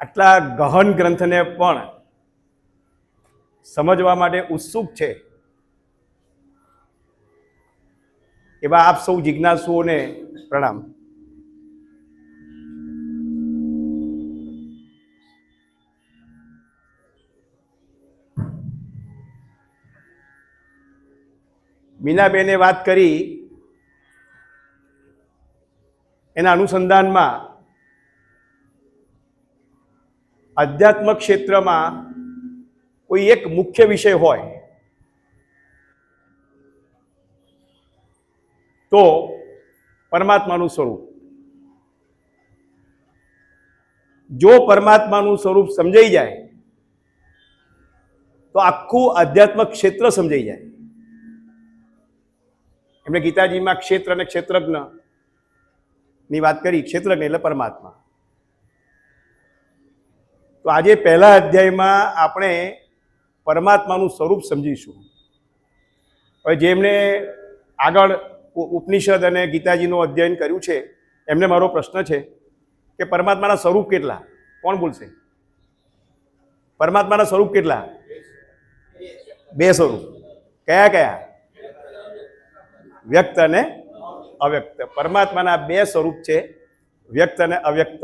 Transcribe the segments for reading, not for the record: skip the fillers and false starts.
આટલા ગહન ગ્રંથને પણ સમજવા માટે ઉત્સુક છે એવા આપ સૌ જિજ્ઞાસુઓને પ્રણામ. મીનાબેને વાત કરી એના અનુસંધાનમાં આધ્યાત્મ ક્ષેત્રમાં કોઈ એક મુખ્ય વિષય હોય તો પરમાત્માનું સ્વરૂપ. જો પરમાત્માનું સ્વરૂપ સમજાઈ જાય તો આખું આધ્યાત્મક ક્ષેત્ર સમજાઈ જાય. એમણે ગીતાજીમાં ક્ષેત્ર અને ક્ષેત્રજ્ઞ ની વાત કરી. ક્ષેત્રજ્ઞ એટલે પરમાત્મા. તો આજે પહેલા અધ્યાયમાં આપણે પરમાત્માનું સ્વરૂપ સમજીશું. હવે જેમણે આગળ ઉપનિષદ અને ગીતાજીનું અધ્યયન કર્યું છે એમને મારો પ્રશ્ન છે કે પરમાત્માના સ્વરૂપ કેટલા? કોણ બોલશે? પરમાત્માના સ્વરૂપ કેટલા? 2 સ્વરૂપ. કયા કયા? વ્યક્ત અને અવ્યક્ત. પરમાત્માના 2 સ્વરૂપ છે, વ્યક્ત અને અવ્યક્ત.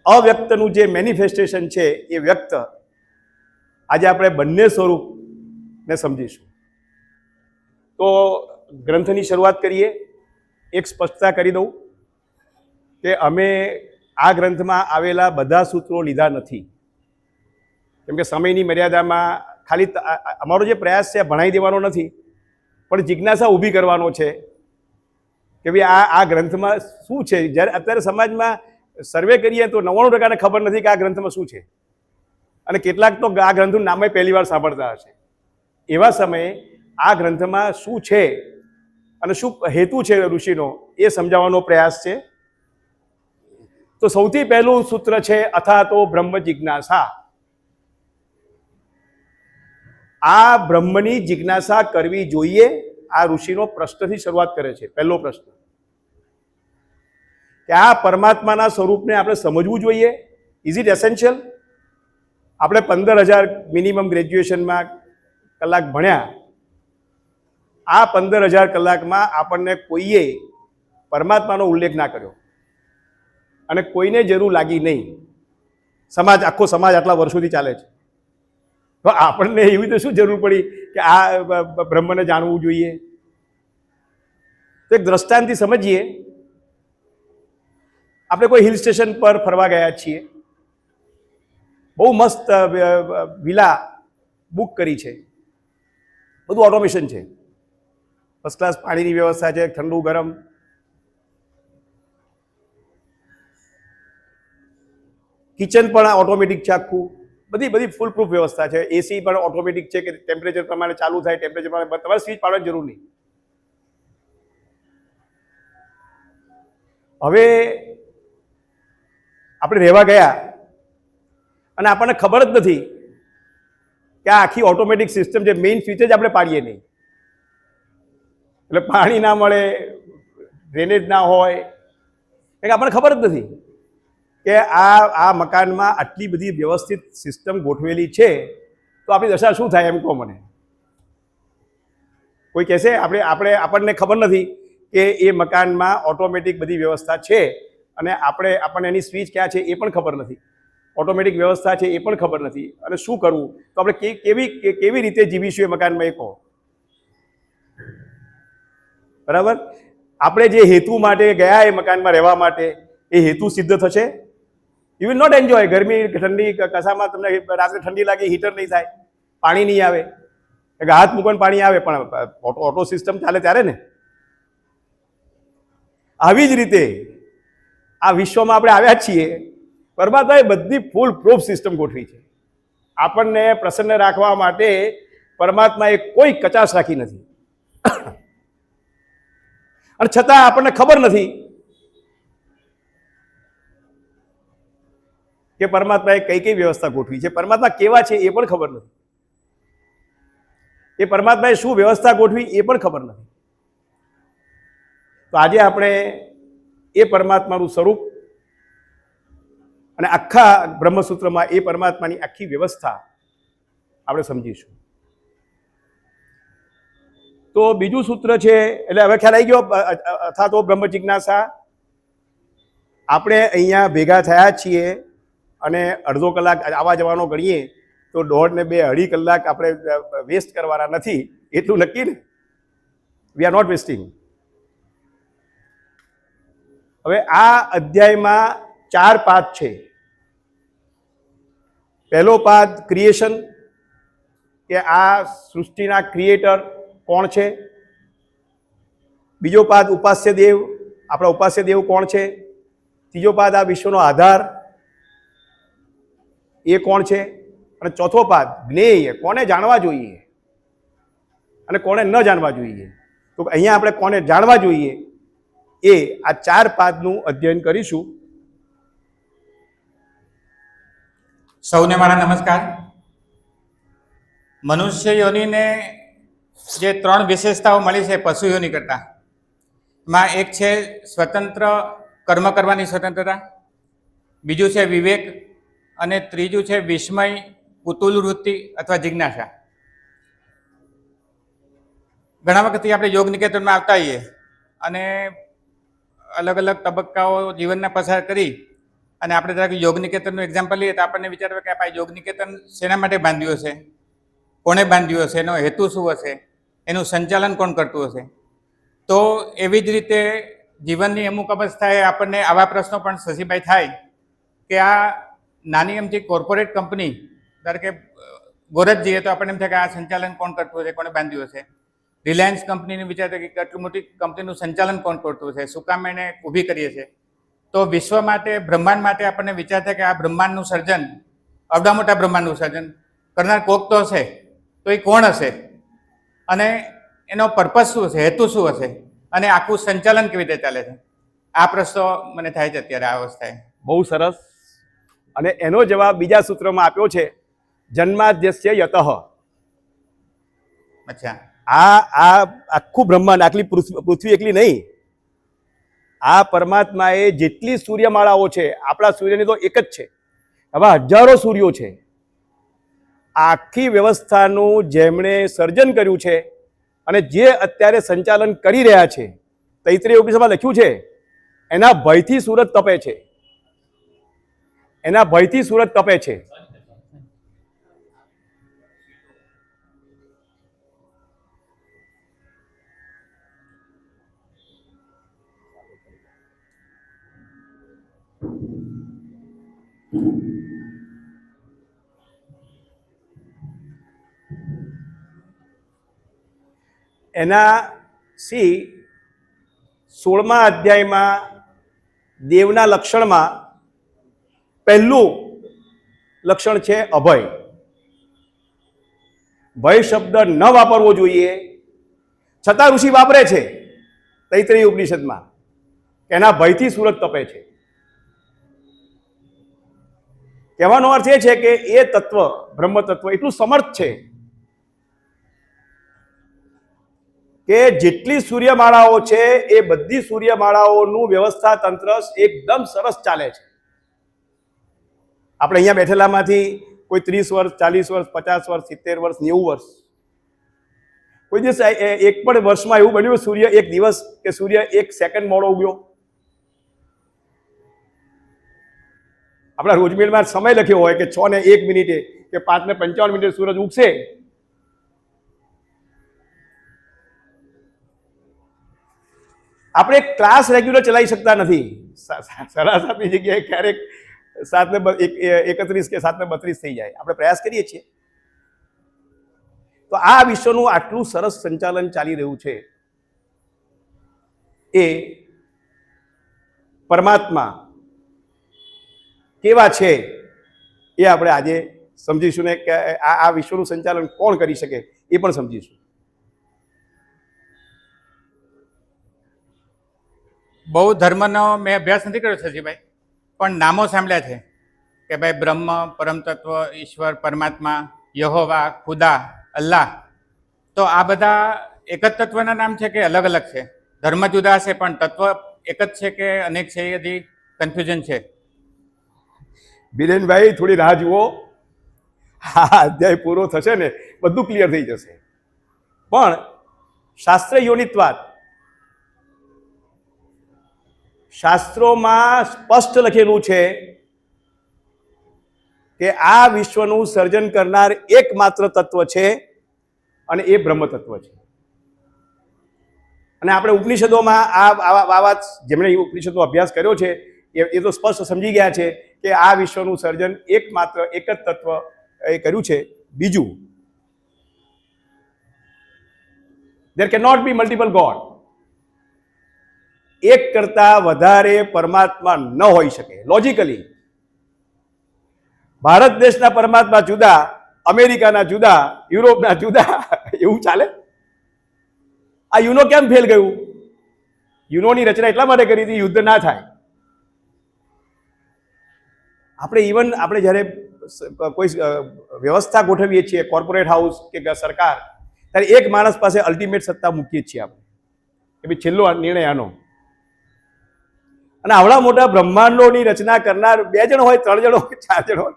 અવ્યક્તનું જે મેનિફેસ્ટેશન છે એ વ્યક્ત. આજે આપણે બંને સ્વરૂપને સમજીશું. તો ગ્રંથની શરૂઆત કરીએ. એક સ્પષ્ટતા કરી દઉં કે અમે આ ગ્રંથમાં આવેલા બધા સૂત્રો લીધા નથી, કેમ કે સમયની મર્યાદામાં ખાલી અમારો જે પ્રયાસ છે ભણાવી દેવાનો નથી, પણ જિજ્ઞાસા ઊભી કરવાનો છે કે ભાઈ આ ગ્રંથમાં શું છે. જ્યારે અત્યારે સમાજમાં સર્વે કરીએ તો 99% ખબર નથી કે આ ગ્રંથમાં શું છે, અને કેટલાક તો આ ગ્રંથનું નામે પહેલી વાર સાંભળતા હશે. એવા સમયે આ ગ્રંથમાં શું છે અને શું હેતુ છે ઋષિનો એ સમજાવવાનો પ્રયાસ છે. તો સૌથી પહેલું સૂત્ર છે અથાતો બ્રહ્મ જિજ્ઞાસા. આ બ્રહ્મની જિજ્ઞાસા કરવી જોઈએ. આ ઋષિનો પ્રશ્નથી શરૂઆત કરે છે. પહેલો પ્રશ્ન કે આ પરમાત્માના સ્વરૂપને આપણે સમજવું જોઈએ. Is it essential? આપણે 15,000 મિનિમમ ગ્રેજ્યુએશનમાં કલાક ભણ્યા. આ 15,000 કલાકમાં આપણને કોઈએ પરમાત્માનો ઉલ્લેખ ના કર્યો અને કોઈને જરૂર લાગી નહીં. આખો સમાજ આટલા વર્ષોથી ચાલે છે, તો આપણને એવી તો શું જરૂર પડી કે આ બ્રહ્મને જાણવું જોઈએ? તો એક દ્રષ્ટાંતથી સમજીએ. આપણે કોઈ હિલ સ્ટેશન પર ફરવા ગયા છીએ, બહુ મસ્ત વિલા બુક કરી છે, બધું ઓટોમેશન છે, ફર્સ્ટ ક્લાસ પાણીની વ્યવસ્થા છે, ઠંડુ ગરમ. કિચન પણ ઓટોમેટિક છે આખું, બધી ફૂલ પ્રૂફ વ્યવસ્થા છે. એસી પણ ઓટોમેટિક છે કે ટેમ્પરેચર પ્રમાણે ચાલુ થાય, ટેમ્પરેચર પ્રમાણે તમારે સ્વિચ પાડવાની જરૂર નહીં. હવે આપણે રહેવા ગયા અને આપણને ખબર જ નથી કે આ આખી ઓટોમેટિક સિસ્ટમ છે. મેઇન સ્વિચ જ આપણે પાડીએ નહીં, એટલે પાણી ના મળે, ડ્રેનેજ ના હોય, એટલે આપણને ખબર જ નથી કે આ મકાનમાં આટલી બધી વ્યવસ્થિત સિસ્ટમ ગોઠવેલી છે. તો આપણી દશા શું થાય એમ કહો મને. કોઈ કહેશે આપણને ખબર નથી કે એ મકાનમાં ઓટોમેટિક બધી વ્યવસ્થા છે અને આપણને એની સ્વિચ ક્યાં છે એ પણ ખબર નથી, ઓટોમેટિક વ્યવસ્થા છે એ પણ ખબર નથી, અને શું કરવું? તો આપણે કેવી રીતે જીવીશું એ મકાનમાં એ કહો. બરાબર? આપણે જે હેતુ માટે ગયા એ મકાનમાં રહેવા માટે, એ હેતુ સિદ્ધ થશે? You will not enjoy. ગરમી ઠંડી કસામાં તમને રાત્રે ઠંડી લાગે, હીટર નહીં થાય, પાણી નહીં આવે, હાથ મૂકવાનું પાણી આવે, પણ ઓટો સિસ્ટમ ચાલે ત્યારે ને. આવી જ રીતે આ વિશ્વમાં આપણે આવ્યા છીએ. પરમાત્માએ બધી ફૂલ પ્રૂફ સિસ્ટમ ગોઠવી છે. આપણને પ્રસન્ન રાખવા માટે પરમાત્માએ કોઈ કચાશ રાખી નથી, અને છતાં આપણને ખબર નથી કે પરમાત્માએ કઈ વ્યવસ્થા ગોઠવી છે. પરમાત્મા કેવા છે એ પણ ખબર નથી. એ પરમાત્માએ શું વ્યવસ્થા ગોઠવી એ પણ ખબર નથી. તો આજે આપણે એ પરમાત્માનું સ્વરૂપ અને આખા બ્રહ્મસૂત્રમાં એ પરમાત્માની આખી વ્યવસ્થા આપણે સમજીશું. તો બીજું સૂત્ર છે, એટલે હવે ખ્યાલ આવી ગયો. અથવા તો બ્રહ્મ જિજ્ઞાસા આપણે અહીંયા ભેગા થયા છીએ અને અડધો કલાક આવવા જવાનો ગણીએ તો 1.5 ને 2 કલાક આપણે વેસ્ટ કરવાના નથી, એટલું નક્કી ને. We are not wasting. હવે આ અધ્યાયમાં 4 પાઠ છે. પહેલો પાઠ ક્રિએશન, કે આ સૃષ્ટિના ક્રિએટર કોણ છે. બીજો પાઠ ઉપાસ્ય દેવ, આપણા ઉપાસ્ય દેવ કોણ છે. ત્રીજો પાઠ આ વિશ્વનો આધાર, એ કોણ છે. અને ચોથો પાઠ જ્ઞેય, કોને જાણવા જોઈએ અને કોને ન જાણવા જોઈએ. તો અહીંયા આપણે કોને જાણવા જોઈએ એ આ 4 પાઠનું અધ્યયન કરીશું. સૌને મારા નમસ્કાર. મનુષ્ય યોનિને જે 3 વિશેષતાઓ મળી છે પશુ યોનિ કરતાં, એમાં એક છે સ્વતંત્ર કર્મ કરવાની સ્વતંત્રતા, બીજું છે વિવેક, અને ત્રીજું છે વિસ્મય, કુતુલ વૃત્તિ અથવા જિજ્ઞાસા. ઘણા વખતથી આપણે યોગ નિકેતનમાં આવતા હોઈએ અને અલગ અલગ તબક્કાઓ જીવનના પસાર કરી અને આપણે જરાક યોગ નિકેતનનું એક્ઝામ્પલ લઈએ તો આપણને વિચાર આવે કે આ યોગ નિકેતન શેના માટે બાંધ્યું હશે, કોણે બાંધ્યું હશે, એનો હેતુ શું હશે, એનું સંચાલન કોણ કરતું હશે. તો એવી જ રીતે જીવનની અમુક અવસ્થાએ આપણને આવા પ્રશ્નો પણ શશીભાઈ થાય કે આ નાની એમથી કોર્પોરેટ કંપની, ધારો કે ગોરજ જઈએ તો આપણને એમ થાય કે આ સંચાલન કોણ કરતું હશે, કોણે બાંધ્યું હશે. રિલાયન્સ કંપનીને વિચારતા કે આટલી મોટી કંપનીનું સંચાલન કોણ કરતું હશે, શું કામ એને ઊભી કરીએ છીએ. તો વિશ્વ માટે, બ્રહ્માંડ માટે આપણને વિચાર થાય કે આ બ્રહ્માંડનું સર્જન, અવડા મોટા બ્રહ્માંડનું સર્જન કરનાર કોક તો હશે, તો એ કોણ હશે અને એનો પર્પઝ શું હશે, હેતુ શું હશે, અને આખું સંચાલન કેવી રીતે ચાલે છે. આ પ્રશ્નો મને થાય છે અત્યારે આ અવસ્થાએ. બહુ સરસ. અને એનો જવાબ બીજા સૂત્રમાં આપ્યો છે, જન્માદ્યસ્ય યતઃ. અચ્છા, આ આખું બ્રહ્માંડ, આટલી પૃથ્વી એકલી નહીં, આ પરમાત્માએ જેટલી સૂર્યમાળાઓ છે, આપણા સૂર્યની તો એક જ છે, હવે હજારો સૂર્યો છે. આખી વ્યવસ્થાનું જેમણે સર્જન કર્યું છે અને જે અત્યારે સંચાલન કરી રહ્યા છે, તૈત્રીય ઉપનિષદમાં લખ્યું છે, એના ભયથી સૂરજ તપે છે, એના ભયથી સૂરજ તપે છે. એના 16મા અધ્યાયમાં દેવના લક્ષણમાં પહેલું લક્ષણ છે અભય. ભય શબ્દ ન વાપરવો જોઈએ, છતાં ઋષિ વાપરે છે તૈત્રીય ઉપનિષદમાં, એના ભયથી સૂરજ તપે છે. કહેવાનો અર્થ એ છે કે એ તત્વ, બ્રહ્મ તત્વ એટલું સમર્થ છે કે જેટલી સૂર્યમાળાઓ છે એ બધી સૂર્યમાળાઓનું વ્યવસ્થા તંત્ર એકદમ સરસ ચાલે છે. આપણે અહીંયા બેઠેલામાંથી કોઈ 30 વર્ષ, 40 વર્ષ, 50 વર્ષ, 70 વર્ષ, 90 વર્ષ, કોઈ દિવસ એક પણ વર્ષમાં એવું બન્યું સૂર્ય એક દિવસ કે સૂર્ય 1 સેકન્ડ મોડો ઉગ્યો? આપણા રોજમેરમાં સમય લખ્યો હોય કે 6:01 કે 5:55 સૂરજ ઉગશે. આપણે ક્લાસ રેગ્યુલર ચલાવી શકતા નથી. 7:30 જગ્યાએ ક્યારેક 7:31 કે 7:32 થઈ જાય. આપણે પ્રયાસ કરીએ છીએ. તો આ વિશ્વનું આટલું સરસ સંચાલન ચાલી રહ્યું છે, એ પરમાત્મા કેવા છે એ આપણે આજે સમજીશું ને કે આ વિશ્વનું સંચાલન કોણ કરી શકે એ પણ સમજીશું. બહુ ધર્મનો મેં અભ્યાસ નથી કર્યો શશીભાઈ, પણ નામો સાંભળ્યા છે કે ભાઈ બ્રહ્મ, પરમ તત્વ, ઈશ્વર, પરમાત્મા, યહોવા, ખુદા, અલ્લાહ. તો આ બધા એક જ તત્વના નામ છે કે અલગ અલગ છે? ધર્મ જુદા હશે પણ તત્વ એક જ છે કે અનેક છે? એ હજી કન્ફ્યુઝન છે. બીરેનભાઈ થોડી રાહ જુઓ, હા અધ્યાય પૂરો થશે ને બધું ક્લિયર થઈ જશે. પણ શાસ્ત્ર યોનિત્વાદ, શાસ્ત્રોમાં સ્પષ્ટ લખેલું છે કે આ વિશ્વનું સર્જન કરનાર એકમાત્ર તત્વ છે અને એ બ્રહ્મ તત્વ છે. અને આપણે ઉપનિષદોમાં આ વાત, જેમણે ઉપનિષદનો અભ્યાસ કર્યો છે એ તો સ્પષ્ટ સમજી ગયા છે કે આ વિશ્વનું સર્જન એકમાત્ર એક જ તત્વ એ કર્યું છે. બીજું, there cannot be multiple God. એક કરતા વધારે પરમાત્મા ન હોઈ શકે. લોજિકલી ભારત દેશના પરમાત્મા જુદા, અમેરિકાના જુદા, યુરોપના જુદા, એવું ચાલે? આ યુનો કેમ ફેલ ગયું? યુનોની રચના એટલા માટે કરી હતી યુદ્ધ ના થાય. આપણે જ્યારે કોઈ વ્યવસ્થા ગોઠવીએ છીએ, કોર્પોરેટ હાઉસ કે સરકાર, ત્યારે એક માણસ પાસે અલ્ટિમેટ સત્તા મૂકીએ છીએ આપણે કે ભાઈ છેલ્લો નિર્ણય આનો. અને આવડા મોટા બ્રહ્માંડોની રચના કરનાર 2 જણ હોય, 3 જણ હોય, 4 જણ હોય,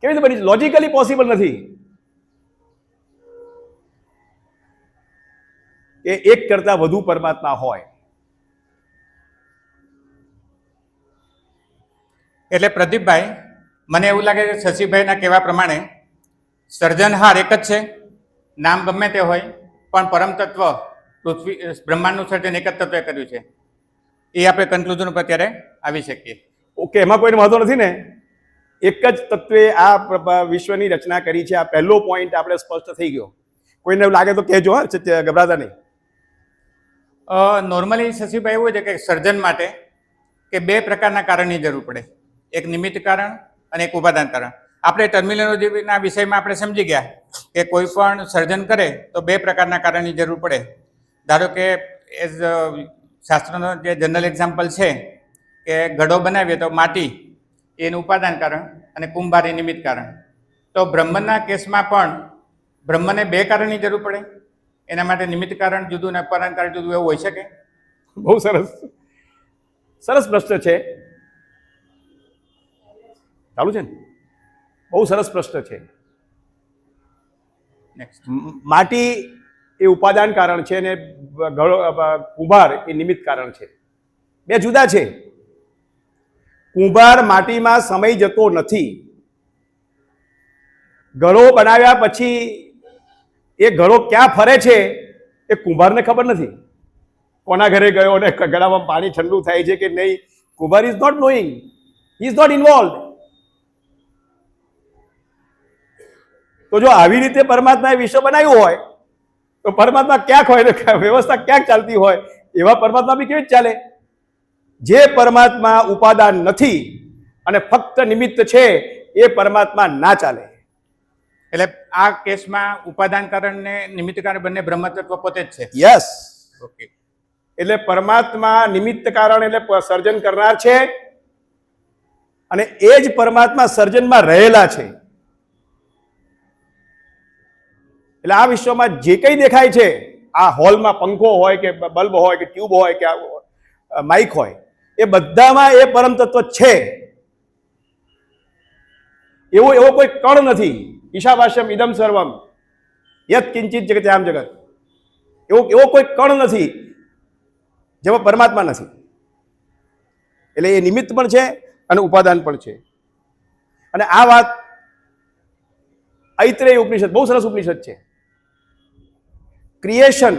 કેવી રીતે બની? લોજિકલી પોસિબલ નથી કે એક કરતા વધુ પરમાત્મા હોય. એટલે પ્રદીપભાઈ, મને એવું લાગે છે શશીભાઈના કહેવા પ્રમાણે સર્જનહાર એક જ છે, નામ ગમે તે હોય, પણ પરમ તત્વ પૃથ્વી બ્રહ્માંડનું સર્જન એક જ તત્વે કર્યું છે. એ આપણે કન્ક્લુઝન ઉપર અત્યારે આવી શકીએ. ઓકે, એમાં કોઈને વાંધો નથી ને? એક જ તત્વે આ વિશ્વની રચના કરી છે. આ પહેલો પોઈન્ટ આપણે સ્પષ્ટ થઈ ગયો. કોઈને એવું લાગે તો કહેજો, હા, ગભરાતા નહીં. નોર્મલી શશીભાઈ એવું છે કે સર્જન માટે કે 2 પ્રકારના કારણની જરૂર પડે, એક નિમિત્ત કારણ અને એક ઉપાદાન કારણ. આપણે ટર્મિનોલોજીના વિષયમાં આપણે સમજી ગયા કે કોઈ પણ સર્જન કરે તો 2 પ્રકારના કારણની જરૂર પડે. ધારો કે એઝ શાસ્ત્રનો જે જનરલ એક્ઝામ્પલ છે કે ઘડો બનાવીએ તો માટી એનું ઉપાદાન કારણ અને કુંભાર એ નિમિત્ત કારણ. તો બ્રહ્મના કેસમાં પણ બ્રહ્મને 2 કારણની જરૂર પડે. એના માટે નિમિત્ત કારણ જુદું ને ઉપાદાન કારણ જુદું, એવું હોઈ શકે? બહુ સરસ પ્રશ્ન છે. ચાલુ છે ને? બહુ સરસ પ્રશ્ન છે. માટી એ ઉપાદાન કારણ છે અને કુંભાર એ નિમિત્ત કારણ છે. 2 જુદા છે. કુંભાર માટીમાં સમય જતો નથી. ઘડો બનાવ્યા પછી એ ઘડો ક્યાં ફરે છે એ કુંભારને ખબર નથી. કોના ઘરે ગયો અને ઘડામાં પાણી ઠંડુ થાય છે કે નહીં, કુંભાર is not knowing, he is not involve. તો જો આવી રીતે પરમાત્માએ વિશ્વ બનાવ્યું હોય તો પરમાત્મા ક્યાંક હોય ને વ્યવસ્થા ક્યાંક ચાલતી હોય, એવા પરમાત્મા બી કેવી રીતે ચાલે? જે પરમાત્મા ઉપાદાન નથી અને ફક્ત નિમિત્ત છે એ પરમાત્મા ના ચાલે. એટલે આ કેસમાં ઉપાદાન કારણ ને નિમિત્ત કારણ બંને બ્રહ્મતત્વ પોતે જ છે. યસ. ઓકે. એટલે પરમાત્મા નિમિત્ત કારણ એટલે સર્જન કરનાર છે અને એ જ પરમાત્મા સર્જનમાં રહેલા છે. એટલે આ વિશ્વમાં જે કંઈ દેખાય છે, આ હોલમાં પંખો હોય કે બલ્બ હોય કે ટ્યુબ હોય કે માઇક હોય, એ બધામાં એ પરમ તત્વ છે. એવો કોઈ કણ નથી. ઈશાવાસ્યમ ઇદમ સર્વમ યત કિંચિત જગત્યામ જગત, એવો કોઈ કણ નથી જેમાં પરમાત્મા નથી. એટલે એ નિમિત્ત પણ છે અને ઉપાદાન પણ છે. અને આ વાત ઐત્રેય ઉપનિષદ, બહુ સરસ ઉપનિષદ છે. ક્રિએશન,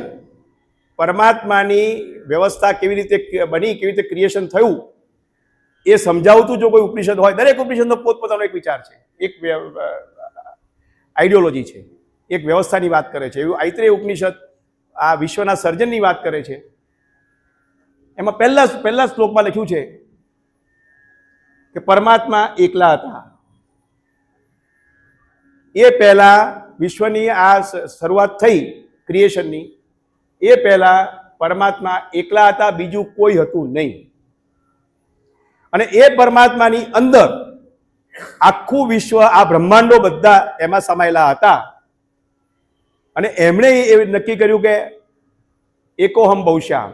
પરમાત્માની વ્યવસ્થા કેવી રીતે બની, કેવી રીતે ક્રિએશન થયું એ સમજાવતું જો કોઈ ઉપનિષદ હોય, દરેક ઉપનિષદનો પોતપોતાનો એક વિચાર છે, એક આઈડિયોલોજી છે, એક વ્યવસ્થાની વાત કરે છે. એવું ઐત્રેય ઉપનિષદ આ વિશ્વના સર્જનની વાત કરે છે. એમાં પહેલા શ્લોકમાં લખ્યું છે કે પરમાત્મા એકલા હતા. એ પહેલા વિશ્વની આ શરૂઆત થઈ ક્રિએશનની, એ પહેલા પરમાત્મા એકલા હતા, બીજું કોઈ હતું નહીં. અને એ પરમાત્માની અંદર આખું વિશ્વ, આ બ્રહ્માંડો બધા એમાં સમાયેલા હતા. અને એમણે એ નક્કી કર્યું કે એકોહમ બહુશ્યામ,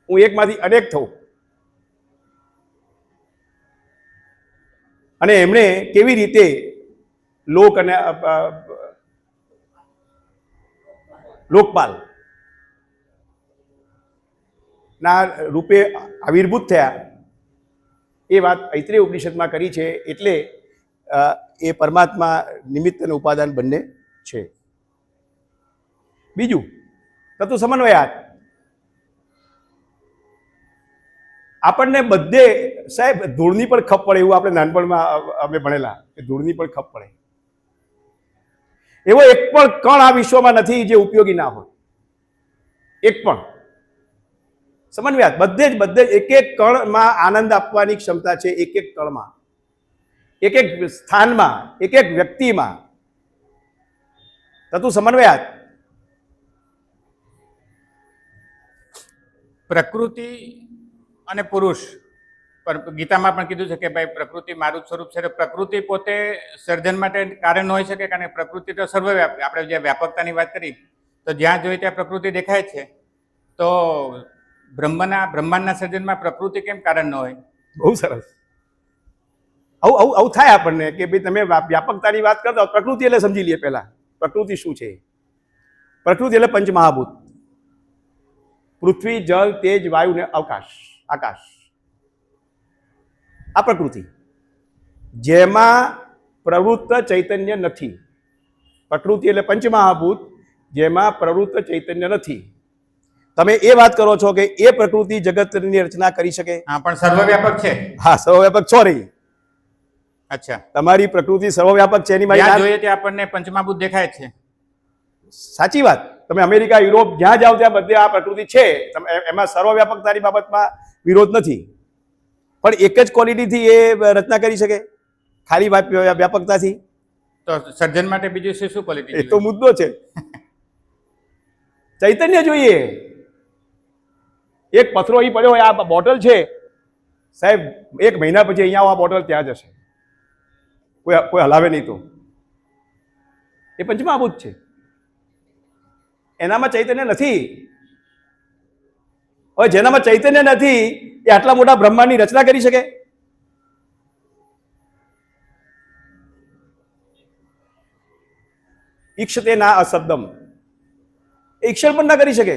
હું એકમાંથી અનેક થઉં. અને એમણે કેવી રીતે લોક અને લોકપાલ ના રૂપે આવિર્ભૂત થયા એ વાત ઐત્રેય ઉપનિષદમાં કરી છે. એટલે એ પરમાત્મા નિમિત્ત અને ઉપાદાન બંને છે. બીજું તત્વ સમન્વયાત. આપણને બધે સાહેબ ધૂળની પણ ખપ પડે એવું આપણે નાનપણમાં અમે ભણેલા કે ધૂળની પણ ખપ પડે. એવો એક પણ કણ આ વિશ્વમાં નથી જે ઉપયોગી ના હોય. એક પણ. સમન્વયાત બધે જ એક એક કણમાં આનંદ આપવાની ક્ષમતા છે. એક એક કણમાં, એક એક સ્થાનમાં, એક એક વ્યક્તિમાં. તત્વ સમન્વયાત. પ્રકૃતિ અને પુરુષ, ગીતામાં પણ કીધું છે કે ભાઈ પ્રકૃતિ મારું સ્વરૂપ છે. પ્રકૃતિ પોતે સર્જન માટે કારણ હોઈ શકે, કારણ પ્રકૃતિ તો સર્વવ્યાપી. આપણે જે વ્યાપકતાની વાત કરી તો જ્યાં જોઈએ ત્યાં પ્રકૃતિ દેખાય છે. તો બ્રહ્માંડના સર્જનમાં પ્રકૃતિ કેમ કારણ ન હોય? બહુ સરસ. આવું થાય આપણને કે ભાઈ તમે વ્યાપકતાની વાત કરતા પ્રકૃતિ એટલે સમજી લઈએ. પહેલા પ્રકૃતિ શું છે? પ્રકૃતિ એટલે પંચમહાભૂત: પૃથ્વી, જળ, તેજ, વાયુ ને આકાશ. આ પ્રકૃતિ જેમાં પ્રવૃત્ત ચૈતન્ય નથી. પ્રકૃતિ એટલે પંચમહાભૂત જેમાં પ્રવૃત્ત ચૈતન્ય નથી. તમે એ વાત કરો છો કે એ પ્રકૃતિ જગતની રચના કરી શકે? હા, પણ સર્વવ્યાપક છે. હા, સર્વવ્યાપક સોરી. અચ્છા, તમારી પ્રકૃતિ સર્વવ્યાપક છે એની જ્યાં જોઈએ ત્યાં આપણને પંચમહાભૂત દેખાય છે. સાચી વાત. તમે અમેરિકા, યુરોપ જ્યાં જાઓ ત્યાં બધે આ પ્રકૃતિ છે. એમાં સર્વવ્યાપકતાની બાબતમાં વિરોધ નથી. પણ એક જ ક્વોલિટીથી એ રચના કરી શકે ખાલી વ્યાપકતાથી? તો સર્જન માટે બીજું શું ક્વોલિટી? એ તો મુદ્દો છે. ચૈતન્ય જોઈએ. એક પથરો અહીં પડ્યો હોય, આ બોટલ છે સાહેબ, 1 મહિના પછી અહીંયા આ બોટલ ત્યાં જશે. કોઈ હલાવે નહીં તો. એ પંચમહાભૂત છે. એનામાં ચૈતન્ય નથી. હવે જેનામાં ચૈતન્ય નથી એ આટલા મોટા બ્રહ્માંડની રચના કરી શકે? ઈક્ષતે ના અશબ્દમ. ઈક્ષણ પણ ના કરી શકે.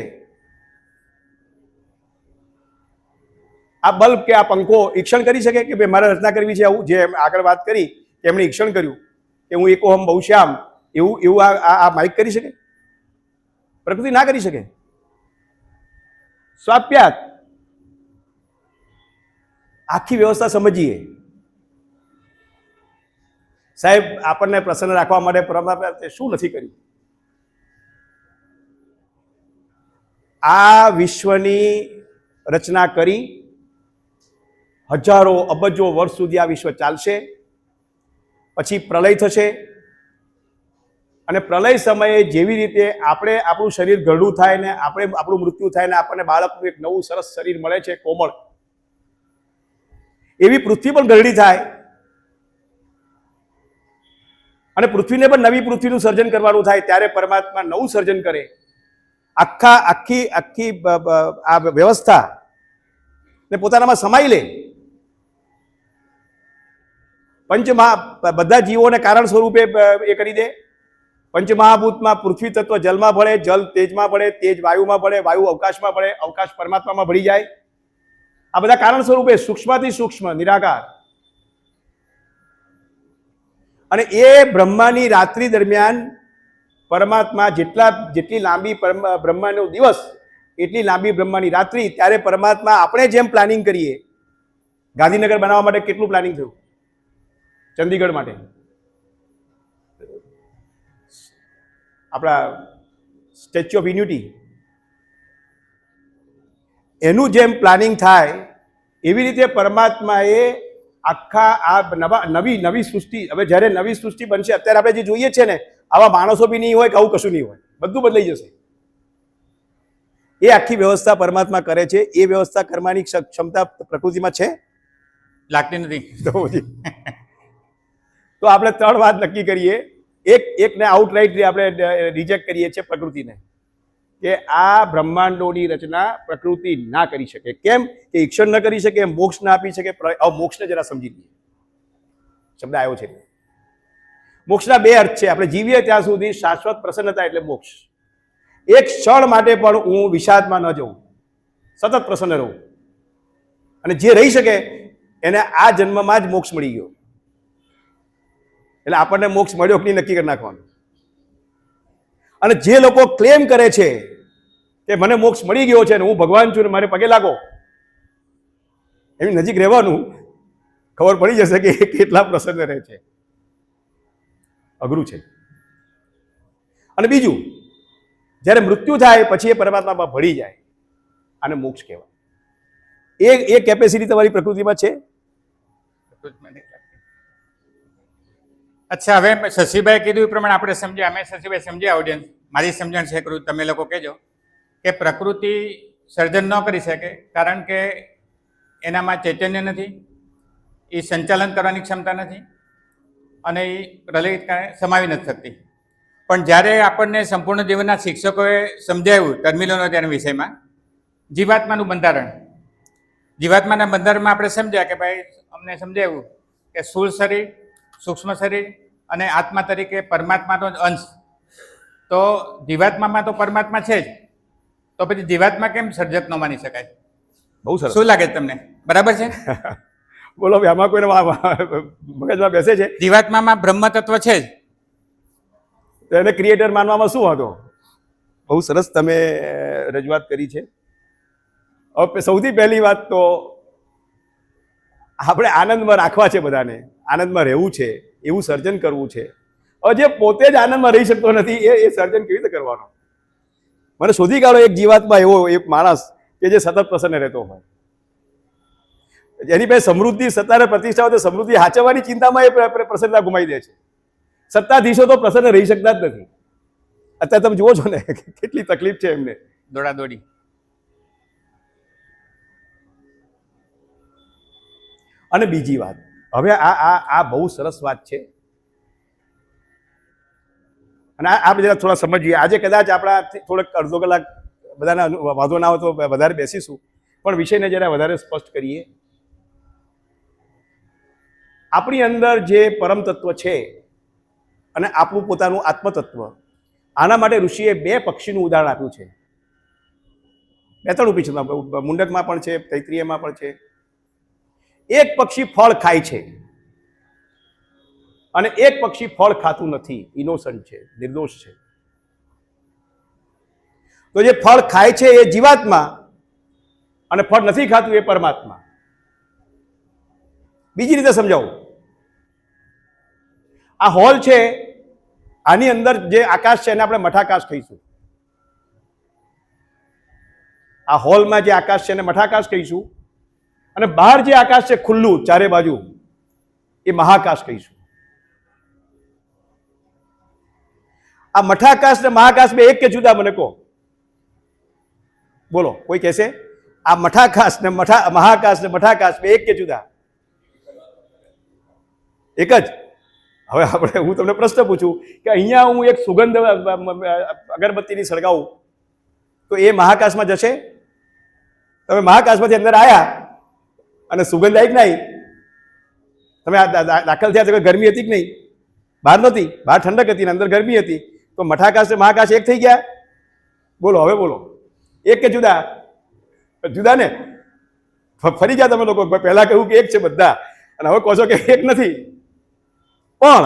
આ બલ્બ કે આ પંખો ઈક્ષણ કરી શકે કે ભાઈ મારે રચના કરવી છે? આવું જે આગળ વાત કરી કે એમણે ઈક્ષણ કર્યું કે હું એકોહમ બહુ શ્યામ, એવું આ માઇક કરી શકે? પ્રકૃતિ ના કરી શકે. સ્વાપ્યાત. આખી વ્યવસ્થા સમજીએ સાહેબ. આપણને પ્રસન્ન રાખવા માટે પરમાત્માએ શું નથી કર્યું? આ વિશ્વની રચના કરી. હજારો અબજો વર્ષ સુધી આ વિશ્વ ચાલશે. પછી પ્રલય થશે. અને પ્રલય સમયે જેવી રીતે આપણું શરીર ઘરડું થાય ને આપણું મૃત્યુ થાય ને આપણને બાળકનું એક નવું સરસ શરીર મળે છે, કોમળ, એવી પૃથ્વી પણ ઘરડી થાય. અને પૃથ્વીને પણ નવી પૃથ્વીનું સર્જન કરવાનું થાય. ત્યારે પરમાત્મા નવું સર્જન કરે. આખી આ વ્યવસ્થા ને પોતાનામાં સમાઈ લે. બધા જીવોને કારણ સ્વરૂપે એ કરી દે. પંચમહાભૂતમાં પૃથ્વી તત્વ જલમાં ભળે, જલ તેજમાં ભળે, તેજ વાયુમાં ભળે, વાયુ અવકાશમાં ભળે, અવકાશ પરમાત્મામાં ભળી જાય. આ બધા કારણ સ્વરૂપે સૂક્ષ્મથી સૂક્ષ્મ નિરાકાર. અને એ બ્રહ્માની રાત્રિ દરમિયાન પરમાત્મા જેટલી લાંબી બ્રહ્માનો દિવસ એટલી લાંબી બ્રહ્માની રાત્રિ. ત્યારે પરમાત્મા આપણે જેમ પ્લાનિંગ કરીએ, ગાંધીનગર બનાવવા માટે કેટલું પ્લાનિંગ થયું, ચંદીગઢ માટે, આપણા સ્ટેચ્યુ ઓફ યુનિટી, એનું જેમ પ્લાનિંગ થાય એવી રીતે પરમાત્માએ આખા આ નવી સૃષ્ટિ. હવે જ્યારે નવી સૃષ્ટિ બનશે, અત્યારે આપણે જે જોઈએ છે ને, આવા માણસો બી નહીં હોય કે આવું કશું નહીં હોય, બધું બદલાઈ જશે. એ આખી વ્યવસ્થા પરમાત્મા કરે છે. એ વ્યવસ્થા કરવાની ક્ષમતા પ્રકૃતિમાં છે? લાગતી નથી. તો આપણે 3 વાત નક્કી કરીએ. એકને આઉટરાઇટ આપણે રિજેક્ટ કરીએ છીએ, પ્રકૃતિને, કે આ બ્રહ્માંડોની રચના પ્રકૃતિ ના કરી શકે. કેમ? કે ઈક્ષણ ન કરી શકે, મોક્ષ ના આપી શકે. મોક્ષને જરા સમજી લઈએ. શબ્દ આવ્યો છે. મોક્ષના બે અર્થ છે. આપણે જીવીએ ત્યાં સુધી શાશ્વત પ્રસન્નતા એટલે મોક્ષ. એક ક્ષણ માટે પણ હું વિષાદમાં ન જઉં, સતત પ્રસન્ન રહું. અને જે રહી શકે એને આ જન્મમાં જ મોક્ષ મળી ગયો. એટલે આપણને મોક્ષ મળ્યો કે નહીં નક્કી કરી નાખવાનું. અને જે લોકો ક્લેમ કરે છે કે મને મોક્ષ મળી ગયો છે ને હું ભગવાન છું ને મારે પગે લાગો, એની નજીક રહેવાનું, ખબર પડી જશે કે એ કેટલા પ્રસન્ન રહે છે. અઘરું છે. અને બીજું, જ્યારે મૃત્યુ થાય પછી એ પરમાત્મામાં ભળી જાય, આને મોક્ષ કહેવાય. એ કેપેસિટી તમારી પ્રકૃતિમાં છે. અચ્છા, હવે શશીભાઈ કીધું એ પ્રમાણે આપણે સમજ્યા, અમે શશીભાઈ સમજ્યા, ઓડિયન્સ મારી સમજણ છે કરું, તમે લોકો કહેજો કે પ્રકૃતિ સર્જન ન કરી શકે કારણ કે એનામાં ચૈતન્ય નથી, એ સંચાલન કરવાની ક્ષમતા નથી અને એ પ્રલયિત કારણે સમાવી નથી શકતી. પણ જ્યારે આપણને સંપૂર્ણ જીવનના શિક્ષકોએ સમજાવ્યું ટર્મિનોલોજી તેના વિષયમાં જીવાત્માનું બંધારણ, જીવાત્માના બંધારણમાં આપણે સમજ્યા કે ભાઈ અમને સમજાવ્યું કે સ્થૂળ શરીર, સૂક્ષ્મ શરીર અને આત્મા તરીકે પરમાત્માનો જ અંશ. તો જીવાત્મામાં તો પરમાત્મા છે જ, તો પછી જીવાત્મા કેમ સર્જક ન માની શકાય? બહુ સરસ. શું લાગે તમને? બરાબર છે? બોલો ભાઈ, આમાં કોઈને મગજમાં બેસે છે? જીવાત્મામાં બ્રહ્મ તત્વ છે જ, તો એને ક્રિએટર માનવામાં શું હતો? બહુ સરસ તમે રજૂઆત કરી છે. હવે સૌથી પહેલી વાત તો આપણે આનંદમાં રાખવા છે, બધાને આનંદમાં રહેવું છે, એવું સર્જન કરવું છે. હવે જે પોતે જ આનંદમાં રહી શકતો નથી એ સર્જન કેવી રીતે કરવાનો? મને શોધી કાઢો એક જીવાત્મા એવો એક માણસ કે જે સતત પ્રસન્ન રહેતો હોય, એની પાસે સમૃદ્ધિ, સત્તા અને પ્રતિષ્ઠા હોય તો સમૃદ્ધિ હાચવવાની ચિંતામાં એ પ્રસન્નતા ગુમાવી દે છે. સત્તાધીશો તો પ્રસન્ન રહી શકતા જ નથી. અત્યારે તમે જુઓ છો ને કેટલી તકલીફ છે એમને, દોડાદોડી. અને બીજી વાત, હવે આ બહુ સરસ વાત છે અને આ બધા થોડા સમજીએ. આજે કદાચ આપણા થોડોક અડધો કલાક બધાના વાંધો ના હોય તો વધારે બેસીશું, પણ વિષયને જરા વધારે સ્પષ્ટ કરીએ. આપણી અંદર જે પરમ તત્વ છે અને આપણું પોતાનું આત્મતત્વ, આના માટે ઋષિએ બે પક્ષીનું ઉદાહરણ આપ્યું છે. બે ત્રણ ઉપનિષદમાં, મુંડકમાં પણ છે, તૈત્રીયમાં પણ છે. એક પક્ષી ફળ ખાય છે અને એક પક્ષી ફળ ખાતું નથી, ઇનોસન્ટ છે, નિર્દોષ છે. તો જે ફળ ખાય છે એ જીવાત્મા અને ફળ નથી ખાતું એ પરમાત્મા. બીજી રીતે સમજાવું, આ હોલ છે, આની અંદર જે આકાશ છે એને આપણે મઠાકાશ કહીશું. આ હોલમાં જે આકાશ છે એને મઠાકાશ કહીશું અને બહાર જે આકાશ છે ખુલ્લું ચારે બાજુ, એ મહાકાશ કહીશું. આ મઠાકાશ ને મહાકાશ બે એક કે જુદા? મને કહો, બોલો. કોઈ કહેશે આ મઠાકાશ ને મહાકાશ ને મઠાકાશ બે એક કે જુદા? એક જ. હવે આપણે, હું તમને પ્રશ્ન પૂછું કે અહીંયા હું એક સુગંધ અગરબત્તીની સળગાવું તો એ મહાકાશમાં જશે? તમે મહાકાશમાંથી અંદર આવ્યા અને સુગંધ આવી કે નહીં? તમે દાખલ થયા તો ગરમી હતી કે નહીં? બહાર નહોતી, બહાર ઠંડક હતી ને અંદર ગરમી હતી, તો મઠાકાશ ને મહાકાશ એક થઈ ગયા? બોલો, હવે બોલો, એક કે જુદા? જુદા ને. ફરી ગયા તમે લોકો. પહેલા કહ્યું કે એક છે બધા અને હવે કહો છો કે એક નથી. પણ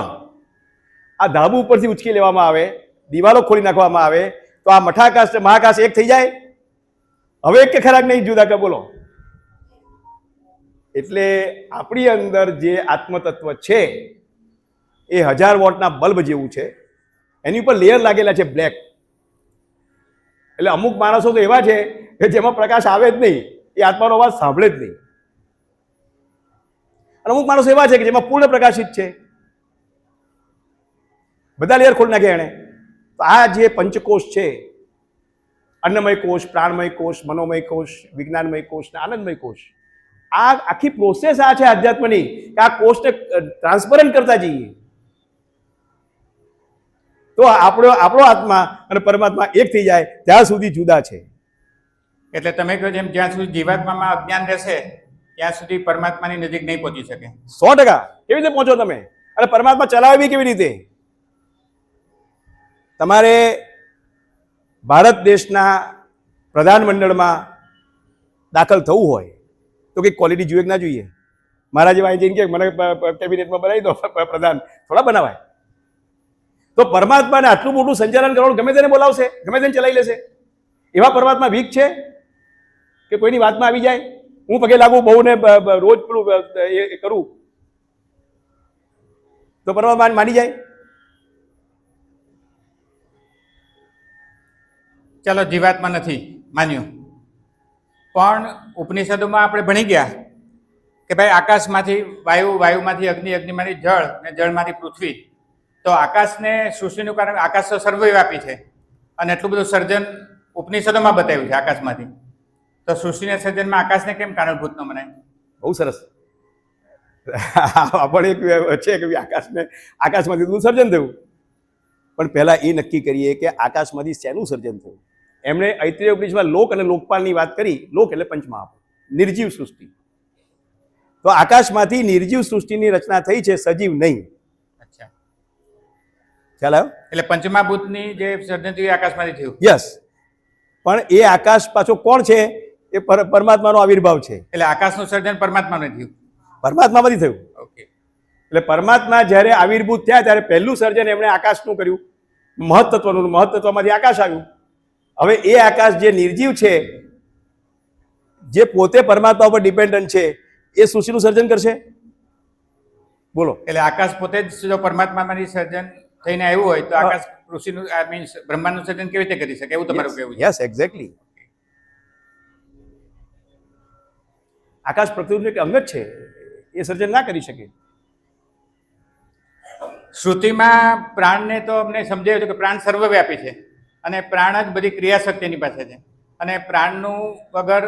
આ ધાબુ ઉપરથી ઉચકી લેવામાં આવે, દિવાલો ખોલી નાખવામાં આવે તો આ મઠાકાશ ને મહાકાશ એક થઈ જાય? હવે એક કે ખરાક નહીં જુદા કે? બોલો. એટલે આપણી અંદર જે આત્મતત્વ છે એ 1000 વોટના બલ્બ જેવું છે. એની ઉપર લેયર લાગેલા છે બ્લેક. એટલે અમુક માણસો તો એવા છે કે જેમાં પ્રકાશ આવે જ નહીં, એ આત્માનો અવાજ સાંભળે જ નહીં. અને અમુક માણસો એવા છે કે જેમાં પૂર્ણ પ્રકાશિત છે. બધા લેયર ખોલી નાખે એણે. તો આ જે પંચકોશ છે, અન્નમય કોષ, પ્રાણમય કોષ, મનોમય કોષ, વિજ્ઞાનમય કોષ ને આનંદમય કોષ, આ આખી પ્રોસેસ આ છે આધ્યાત્મની કે આ કોષને ટ્રાન્સપરન્ટ કરતા જઈએ તો આપણો આત્મા અને પરમાત્મા એક થઈ જાય ત્યાં સુધી જુદા છે. એટલે તમે કહો જેમ જ્યાં સુધી જીવાત્મામાં અજ્ઞાન રહેશે ત્યાં સુધી પરમાત્માની નજીક નહીં પહોંચી શકે. 100%. કેવી રીતે પહોંચો તમે? અને પરમાત્મા ચલાવે બી કેવી રીતે? તમારે ભારત દેશના પ્રધાનમંડળમાં દાખલ થવું હોય તો કંઈક ક્વોલિટી જોઈએ કે ના જોઈએ? મારા જેવા અહીં જઈને કે મને કેબિનેટમાં બનાવી દો પ્રધાન, થોડા બનાવાય. તો પરમાત્માને આટલું મોટું સંચાલન કરવાનું ગમે તેને બોલાવશે, ગમે તેને ચલાવી લેશે? એવા પરમાત્મા વીક છે કે કોઈની વાતમાં આવી જાય? હું પગે લાગુ બહુ ને રોજ પેલું એ કરું તો પરમાત્મા માની જાય? ચાલો જીવાત્મા નથી માન્યું, પણ ઉપનિષદોમાં આપણે ભણી ગયા કે ભાઈ આકાશમાંથી વાયુ, વાયુમાંથી અગ્નિ, અગ્નિમાંથી જળ ને જળમાંથી પૃથ્વી. તો આકાશને સૃષ્ટિનું કારણ આકાશ તો સર્વવ્યાપી છે અને એટલું બધું સર્જન ઉપનિષદોમાં બતાવ્યું છે આકાશમાંથી. તો સૃષ્ટિના સર્જનમાં આકાશને કેમ કારણભૂત ન મનાય? બહુ સરસ. પણ એક છે કે આકાશમાંથી નું સર્જન થયું, પણ પહેલા એ નક્કી કરીએ કે આકાશમાંથી શેનું સર્જન થયું. એમણે ઐત્રેય ઉપનિષદમાં લોક અને લોકપાલની વાત કરી. લોક એટલે પંચમહાભૂત, નિર્જીવ સૃષ્ટિ. તો આકાશમાંથી નિર્જીવ સૃષ્ટિની રચના થઈ છે, સજીવ નહીં. અચ્છા, ખ્યાલ આવ્યો? એટલે પંચમહાભૂતની જે સર્જન થયું એ આકાશમાંથી થયું. યસ. પણ એ આકાશ પાછો કોણ છે? એ પરમાત્માનો આવિર્ભાવ છે. એટલે આકાશનું સર્જન પરમાત્માનું થયું, પરમાત્મામાંથી થયું. ઓકે. એટલે પરમાત્મા જ્યારે આવિર્ભૂત થયા ત્યારે પહેલું સર્જન એમણે આકાશનું કર્યું, મહત્તત્વનું. મહત્તત્વમાંથી આકાશ આવ્યું. હવે એ આકાશ જે નિર્જીવ છે, જે પોતે પરમાત્મા ઉપર ડિપેન્ડન્ટ છે, એ સૃષ્ટિનું સર્જન કરશે? બોલો. એટલે આકાશ પોતે જ જો પરમાત્મામાંથી સર્જન થઈને આવ્યું હોય તો આકાશ ઋષિનું મીન્સ બ્રહ્માંડનું સર્જન કેવી રીતે કરી શકે, એવું તમારું કહેવું છે? Yes, exactly. આકાશ પ્રકૃતિનું એક અંગ જ છે, એ સર્જન ના કરી શકે. શ્રુતિમાં પ્રાણને તો અમને સમજાયું હતું કે પ્રાણ સર્વવ્યાપી છે અને પ્રાણ જ બધી ક્રિયાશક્તિ એની પાસે છે અને પ્રાણનું વગર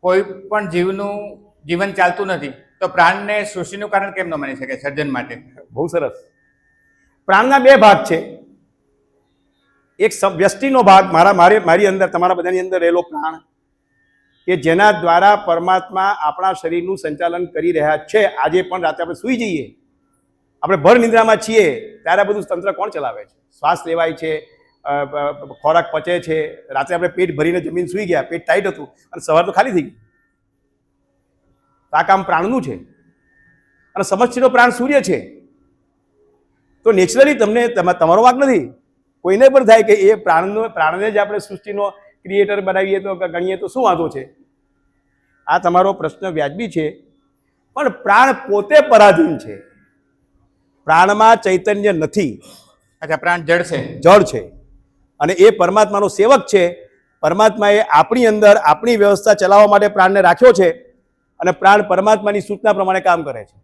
કોઈ પણ જીવનું જીવન ચાલતું નથી. તો પ્રાણને સૃષ્ટિનું કારણ કેમ ન માની શકે સર્જન માટે? બહુ સરસ. પ્રાણના બે ભાગ છે. એક વ્યષ્ટિનો ભાગ, મારી અંદર, તમારા બધાની અંદર રહેલો પ્રાણ, કે જેના દ્વારા પરમાત્મા આપણા શરીરનું સંચાલન કરી રહ્યા છે. આજે પણ રાતે આપણે સૂઈ જઈએ, આપણે ભર નિંદ્રામાં છીએ, ત્યારે બધું તંત્ર કોણ ચલાવે છે? શ્વાસ લેવાય છે, ખોરાક પચે છે. રાત્રે આપણે પેટ ભરીને જમીન સૂઈ ગયા, પેટ ટાઈટ હતું અને સવાર તો ખાલી થઈ ગઈ. આ કામ પ્રાણનું છે. અને સમષ્ટિનો પ્રાણ સૂર્ય છે. તો નેચરલી તમને તમારો વાંક નથી. કોઈને પણ થાય કે એ પ્રાણને જ આપણે સૃષ્ટિનો ક્રિએટર બનાવીએ તો ગણીએ તો શું વાંધો છે? આ તમારો પ્રશ્ન વ્યાજબી છે, પણ પ્રાણ પોતે પરાધીન છે. પ્રાણમાં ચૈતન્ય નથી. અચ્છા, પ્રાણ જળ છે, જળ છે અને એ પરમાત્માનો સેવક છે. પરમાત્માએ આપણી અંદર આપણી વ્યવસ્થા ચલાવવા માટે પ્રાણને રાખ્યો છે અને પ્રાણ પરમાત્માની સૂચના પ્રમાણે કામ કરે છે.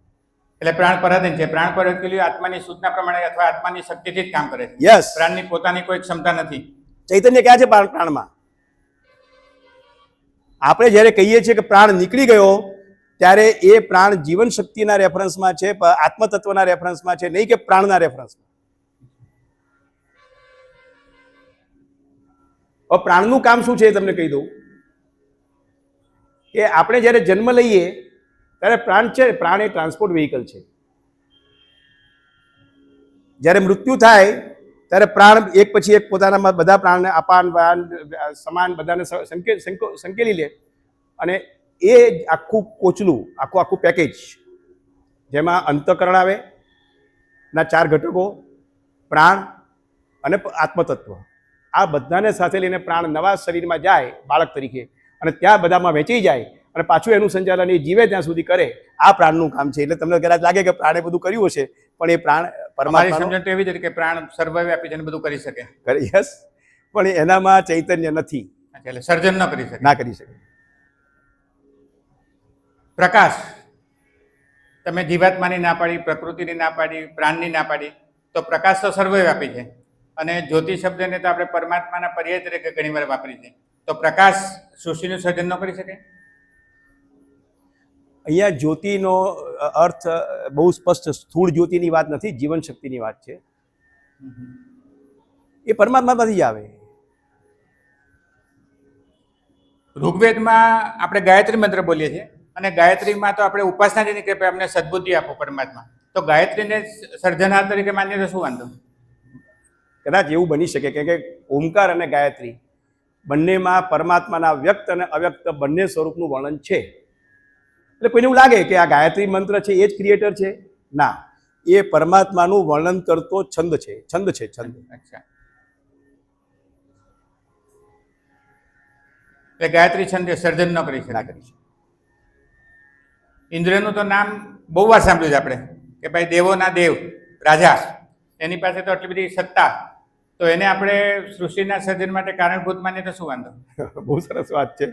એટલે પ્રાણ પરાધીન છે. પ્રાણ પર આત્માની સૂચના પ્રમાણે અથવા આત્માની શક્તિથી જ કામ કરે છે. યસ. પ્રાણની પોતાની કોઈ ક્ષમતા નથી. ચૈતન્ય ક્યાં છે પ્રાણમાં? આપણે જ્યારે કહીએ છીએ કે પ્રાણ નીકળી ગયો, ત્યારે એ પ્રાણ જીવન શક્તિના રેફરન્સમાં છે, આત્મતત્વના રેફરન્સમાં છે, નહીં કે પ્રાણના રેફરન્સમાં. હવે પ્રાણનું કામ શું છે એ તમને કહી દઉં કે આપણે જ્યારે જન્મ લઈએ ત્યારે પ્રાણ છે, પ્રાણ એ ટ્રાન્સપોર્ટ વ્હીકલ છે. જ્યારે મૃત્યુ થાય ત્યારે પ્રાણ એક પછી એક પોતાના બધા પ્રાણને અપાન વાન સમાન બધાને સંકેલી લે અને એ આખું કોચલું, આખું પેકેજ, જેમાં અંતઃકરણ આવે ના 4 ઘટકો, પ્રાણ અને આત્મતત્વ, આ બધાને સાથે લઈને પ્રાણ નવા શરીરમાં જાય બાળક તરીકે અને ત્યાં બધામાં વહેંચાઈ જાય અને પાછું એનું સંચાલન એ જીવે ત્યાં સુધી કરે. આ પ્રાણનું કામ છે. એટલે તમને કદાચ લાગે કે પ્રાણે બધું કર્યું હશે, પણ એ પ્રાણ પરમાત્માની સમજણ તો એવી જ કે પ્રાણ સર્વવ્યાપી છે અને બધું કરી શકે. યસ, પણ એનામાં ચૈતન્ય નથી. એટલે સર્જન ન કરી શકે. ના કરી શકે. પ્રકાશ, તમે જીવાત્માની ના પાડી, પ્રકૃતિની ના પાડી, પ્રાણની ના પાડી, તો પ્રકાશ તો સર્વવ્યાપી છે અને જ્યોતિ શબ્દને તો આપણે પરમાત્માના પર્યાય તરીકે ઘણી વાર વાપરી છે. તો પ્રકાશ સૃષ્ટિનું સર્જન ન કરી શકે? અહીંયા જ્યોતિનો અર્થ બહુ સ્પષ્ટ સ્થૂળ જ્યોતિની વાત નથી, જીવન શક્તિની વાત છે. એ પરમાત્મામાંથી જ આવે. ઋગ્વેદમાં આપણે ગાયત્રી મંત્ર બોલીએ છીએ અને ગાયત્રીમાં તો આપણે ઉપાસના જેની કે અમને સદબુદ્ધિ આપો પરમાત્મા, તો ગાયત્રીને સર્જનહાર તરીકે માનીએ તો શું વાંધો? કદાચ એવું બની શકે કે ઓમકાર અને ગાયત્રી બંનેમાં પરમાત્માના વ્યક્ત અને અવ્યક્ત બંને સ્વરૂપનું વર્ણન છે. એટલે કોઈને એવું લાગે કે આ ગાયત્રી મંત્ર છે એ જ ક્રિએટર છે. ના, એ પરમાત્માનું વર્ણન કરતો છંદ છે. અચ્છા, એટલે ગાયત્રી છંદ સર્જન ન કરી ના શકે. કરી શકે. ઇન્દ્રનું તો નામ બહુ વાર સાંભળ્યું છે આપણે કે ભાઈ દેવોના દેવ રાજા, એની પાસે તો આટલી બધી સત્તા, તો એને આપણે સૃષ્ટિના સર્જન માટે કારણભૂત માનીએ તો શું વાંધો? બહુ સરસ વાત છે